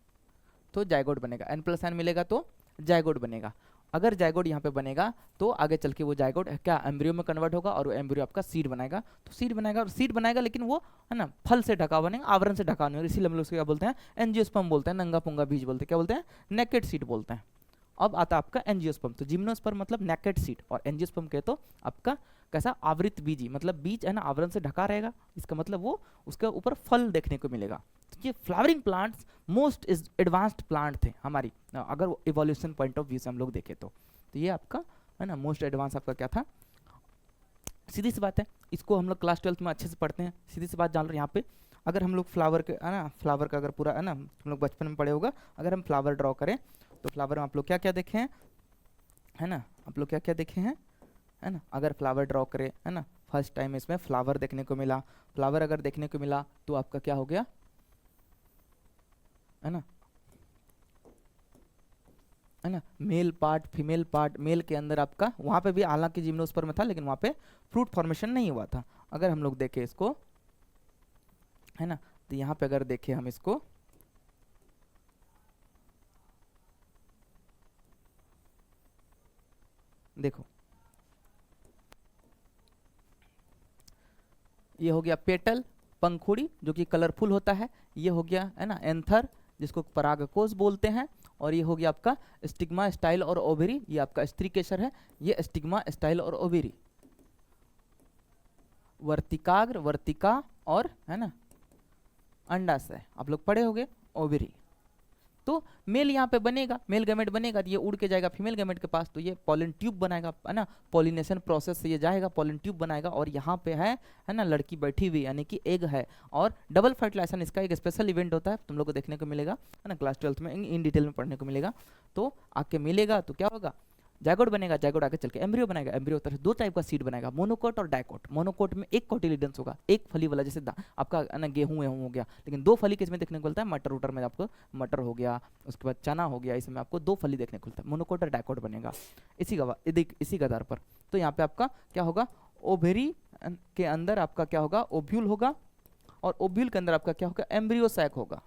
तो जाइगोट बनेगा, n+n मिलेगा तो जाइगोट बनेगा। अगर जाइगोट यहाँ पे बनेगा तो आगे चल के वो जाइगोट क्या एम्ब्रियो में कन्वर्ट होगा और वो एम्ब्रियो आपका सीड बनाएगा, तो सीड बनाएगा और सीड बनाएगा, लेकिन वो है ना फल से ढका हुआ बनेगा, आवरण से ढका नहीं, इसीलिए हम लोग उसको क्या बोलते हैं, एंजियोस्पर्म बोलते हैं, नंगा पुंगा बीज बोलते हैं, क्या बोलते हैं, नेकेड सीड बोलते हैं। अब आता है आपका एंजियोस्पर्म, तो जिम्नोस्पर्म मतलब नेकेड सीड और एंजियोस्पर्म कहे तो आपका कैसा आवृत बीजी, मतलब बीज है ना आवरण से ढका रहेगा, इसका मतलब वो उसके ऊपर फल देखने को मिलेगा। तो ये flowering plants most advanced plant थे हमारी, अगर इवोल्यूशन पॉइंट ऑफ व्यू से हम लोग देखें तो ये आपका है ना मोस्ट एडवांस आपका क्या था। सीधी सी बात है, इसको हम लोग क्लास 12th में अच्छे से पढ़ते हैं। सीधी सी बात जान रहे हैं यहाँ पे, अगर हम लोग फ्लावर के है ना, फ्लावर का अगर पूरा है ना हम लोग बचपन में पढ़े होगा, अगर हम फ्लावर ड्रॉ करें तो फ्लावर में आप लोग क्या क्या देखे हैं, है ना, आप लोग क्या क्या देखे हैं, है ना, अगर फ्लावर ड्रॉ करें है ना, फर्स्ट टाइम इसमें फ्लावर देखने को मिला, फ्लावर अगर देखने को मिला तो आपका क्या हो गया, है ना, है ना, male part female part, male के अंदर आपका वहाँ पे भी हालांकि जिम्नोस्पर्म में था लेकिन वहाँ पे फ्रूट फॉर्मेशन नहीं हुआ था। अगर हम लोग देखें इसको है ना, तो यहाँ पे अगर देखें हम इसको, देखो ये हो गया पेटल पंखुड़ी जो कि कलरफुल होता है, ये हो गया है ना एंथर जिसको परागकोश बोलते हैं, और ये हो गया आपका स्टिग्मा स्टाइल और ओवेरी, ये आपका स्त्री केसर है, ये स्टिग्मा स्टाइल और ओवेरी, वर्तिकाग्र वर्तिका और है ना अंडाशय आप लोग पढ़े होंगे, ओवेरी। तो मेल यहाँ पे बनेगा, मेल गैमेट बनेगा तो ये उड़ के जाएगा फीमेल गैमेट के पास, तो ये पॉलन ट्यूब बनाएगा है ना, पॉलिनेशन प्रोसेस से ये जाएगा पॉलन ट्यूब बनाएगा, और यहाँ पे है ना लड़की बैठी हुई यानी कि एग है, और डबल फर्टिलाइजेशन इसका एक स्पेशल इवेंट होता है, तुम लोग को देखने को मिलेगा है ना क्लास 12th में इन डिटेल में पढ़ने को मिलेगा। तो आके मिलेगा तो क्या होगा, जाइगोट बनेगा, जाइगोट आगे चल के एम्ब्रियो बनाएगा, एम्ब्रियो तरह दो टाइप का सीड बनाएगा, मोनोकोट और डाइकोट। मोनोकोट में एक कोटिलिडंस होगा, एक फली वाला, जैसे आपका ना गेहूं हो गया, लेकिन दो फली किसमें देखने को मिलता है, मटर उटर में आपको मटर हो गया, उसके बाद चना हो गया, इसमें आपको दो फली देखने को मिलता है, मोनोकोट और डाइकोट बनेगा इसी का आधार पर। तो यहाँ पे आपका क्या होगा, ओवेरी के अंदर आपका क्या होगा, ओव्यूल होगा, और ओव्यूल के अंदर आपका क्या होगा, एम्ब्रियो सैक होगा,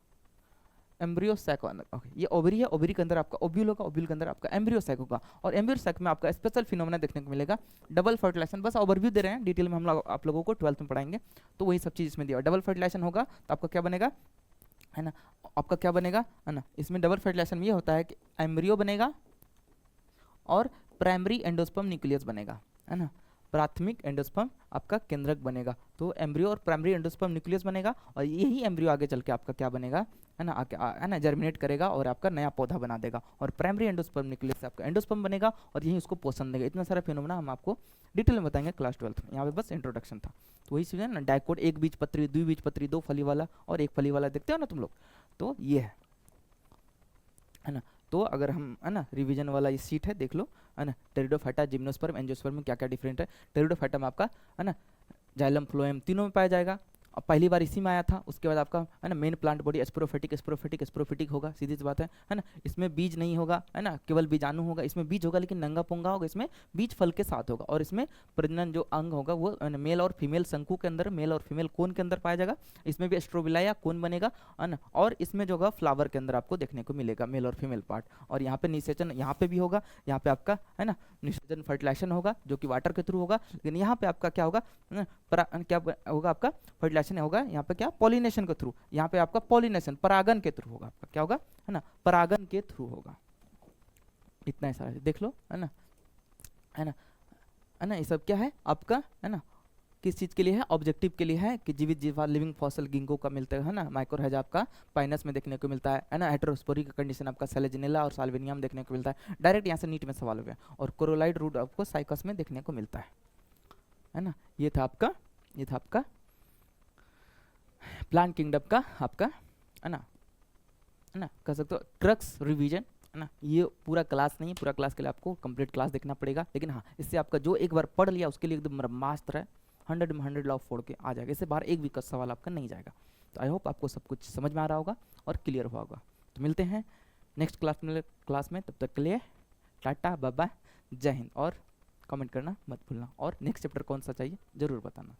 एम्ब्रियो सैक ओके, ये ओवरी है, ओवरी के अंदर आपका ओव्यूल होगा, ओव्यूल के अंदर आपका एम्ब्रियो सैक होगा, और एम्ब्रियो सैक में आपका स्पेशल फिनोमेना देखने को मिलेगा, डबल फर्टिलाइजेशन। बस ओवरव्यू दे रहे हैं, डिटेल में हम लोग आप लोगों को 12th में पढ़ाएंगे, तो वही सब चीज़ इसमें दिया। डबल फर्टिलाइजेशन होगा तो आपका क्या बनेगा, है ना, आपका क्या बनेगा, है ना, इसमें डबल फर्टिलाइजेशन में ये होता है कि एम्ब्रियो बनेगा और प्राइमरी एंडोस्पर्म न्यूक्लियस बनेगा, है ना, प्राथमिक एंडोस्पर्म आपका केंद्रक बनेगा, तो एम्ब्रियो और प्राइमरी एंडोस्पर्म न्यूक्लियस बनेगा, और यही एम्ब्रियो आगे चल के आपका क्या बनेगा, है ना, है ना जर्मिनेट करेगा और आपका नया पौधा बना देगा, और प्राइमरी एंडोस्पर्म न्यूक्लियस से आपका एंडोस्पर्म बनेगा और यही उसको पोषण देगा। इतना सारा फिनोमेना हम आपको डिटेल में बताएंगे क्लास 12th में, यहाँ पे बस इंट्रोडक्शन था। तो वही चीज़ है ना, डाइकोट एक बीजपत्री, द्विबीजपत्री, दो फली वाला और एक फली वाला, देखते हो ना तुम लोग, तो ये है ना। तो अगर हम है ना रिवीजन वाला ये सीट है देख लो, है ना, टेरिडोफाइटा, जिम्नोस्पर्म, एंजियोस्पर्म में क्या क्या डिफरेंट है। टेरिडोफाइटा में आपका है ना जाइलम फ्लोएम तीनों में पाया जाएगा, अब पहली बार इसी में आया था, उसके बाद आपका है ना main plant body sporophytic sporophytic sporophytic होगा, सीधी सी बात है ना, इसमें बीज नहीं होगा, है ना, केवल बीजाणु होगा, इसमें बीज होगा लेकिन नंगा पुंगा होगा, इसमें बीज फल के साथ होगा, और इसमें प्रजनन जो अंग होगा वो मेल और फीमेल शंकु के अंदर, मेल और फीमेल कोन के अंदर पाया जाएगा, इसमें भी स्ट्रोबिला या कोन बनेगा, है ना, और इसमें जो होगा फ्लावर के अंदर आपको देखने को मिलेगा मेल और फीमेल पार्ट, और यहाँ पे निषेचन यहाँ पे भी होगा, यहाँ पे आपका है ना निषेचन फर्टिलाइजेशन होगा जो कि वाटर के थ्रू होगा, लेकिन यहाँ पे आपका क्या होगा, क्या होगा, आपका फर्टिलाइजेशन होगा यहाँ पे क्या, पॉलिनेशन के थ्रू, यहाँ पे आपका पॉलिनेशन परागन के थ्रू होगा, आपका क्या होगा, है ना, परागन के थ्रू होगा। इतना ऐसा देख लो, है ना, है ना, है ना, ये सब क्या है आपका, है ना, किस चीज़ के लिए है, ऑब्जेक्टिव के लिए है कि जीवित जीवा लिविंग फॉसल गिंगो का मिलता है ना, माइक्रोहेजा आपका पाइनस में देखने को मिलता है ना, हेटेरोस्पोरिक कंडीशन आपका सेलेजिनेला और साल्विनियम देखने को मिलता है, डायरेक्ट यहाँ से नीट में सवाल हो गया, और कोरोलाइड रूट आपको साइकस में देखने को मिलता है ना। ये था आपका प्लांट किंगडम का आपका है ना कह सकते हो क्रक्स रिवीजन, है ना। ये पूरा क्लास नहीं है, पूरा क्लास के लिए आपको कंप्लीट क्लास देखना पड़ेगा, लेकिन हाँ इससे आपका जो एक बार पढ़ लिया उसके लिए एकदम ब्रह्मास्त्र है, 100 में 100 लॉ फोड़ के आ जाएगा, इससे बाहर एक भी का सवाल आपका नहीं जाएगा। तो आई होप आपको सब कुछ समझ में आ रहा होगा और क्लियर हुआ होगा। तो मिलते हैं नेक्स्ट क्लास में, तब तक के लिए टाटा बाय बाय, जय हिंद और कमेंट करना मत भूलना, और नेक्स्ट चैप्टर कौन सा चाहिए ज़रूर बताना।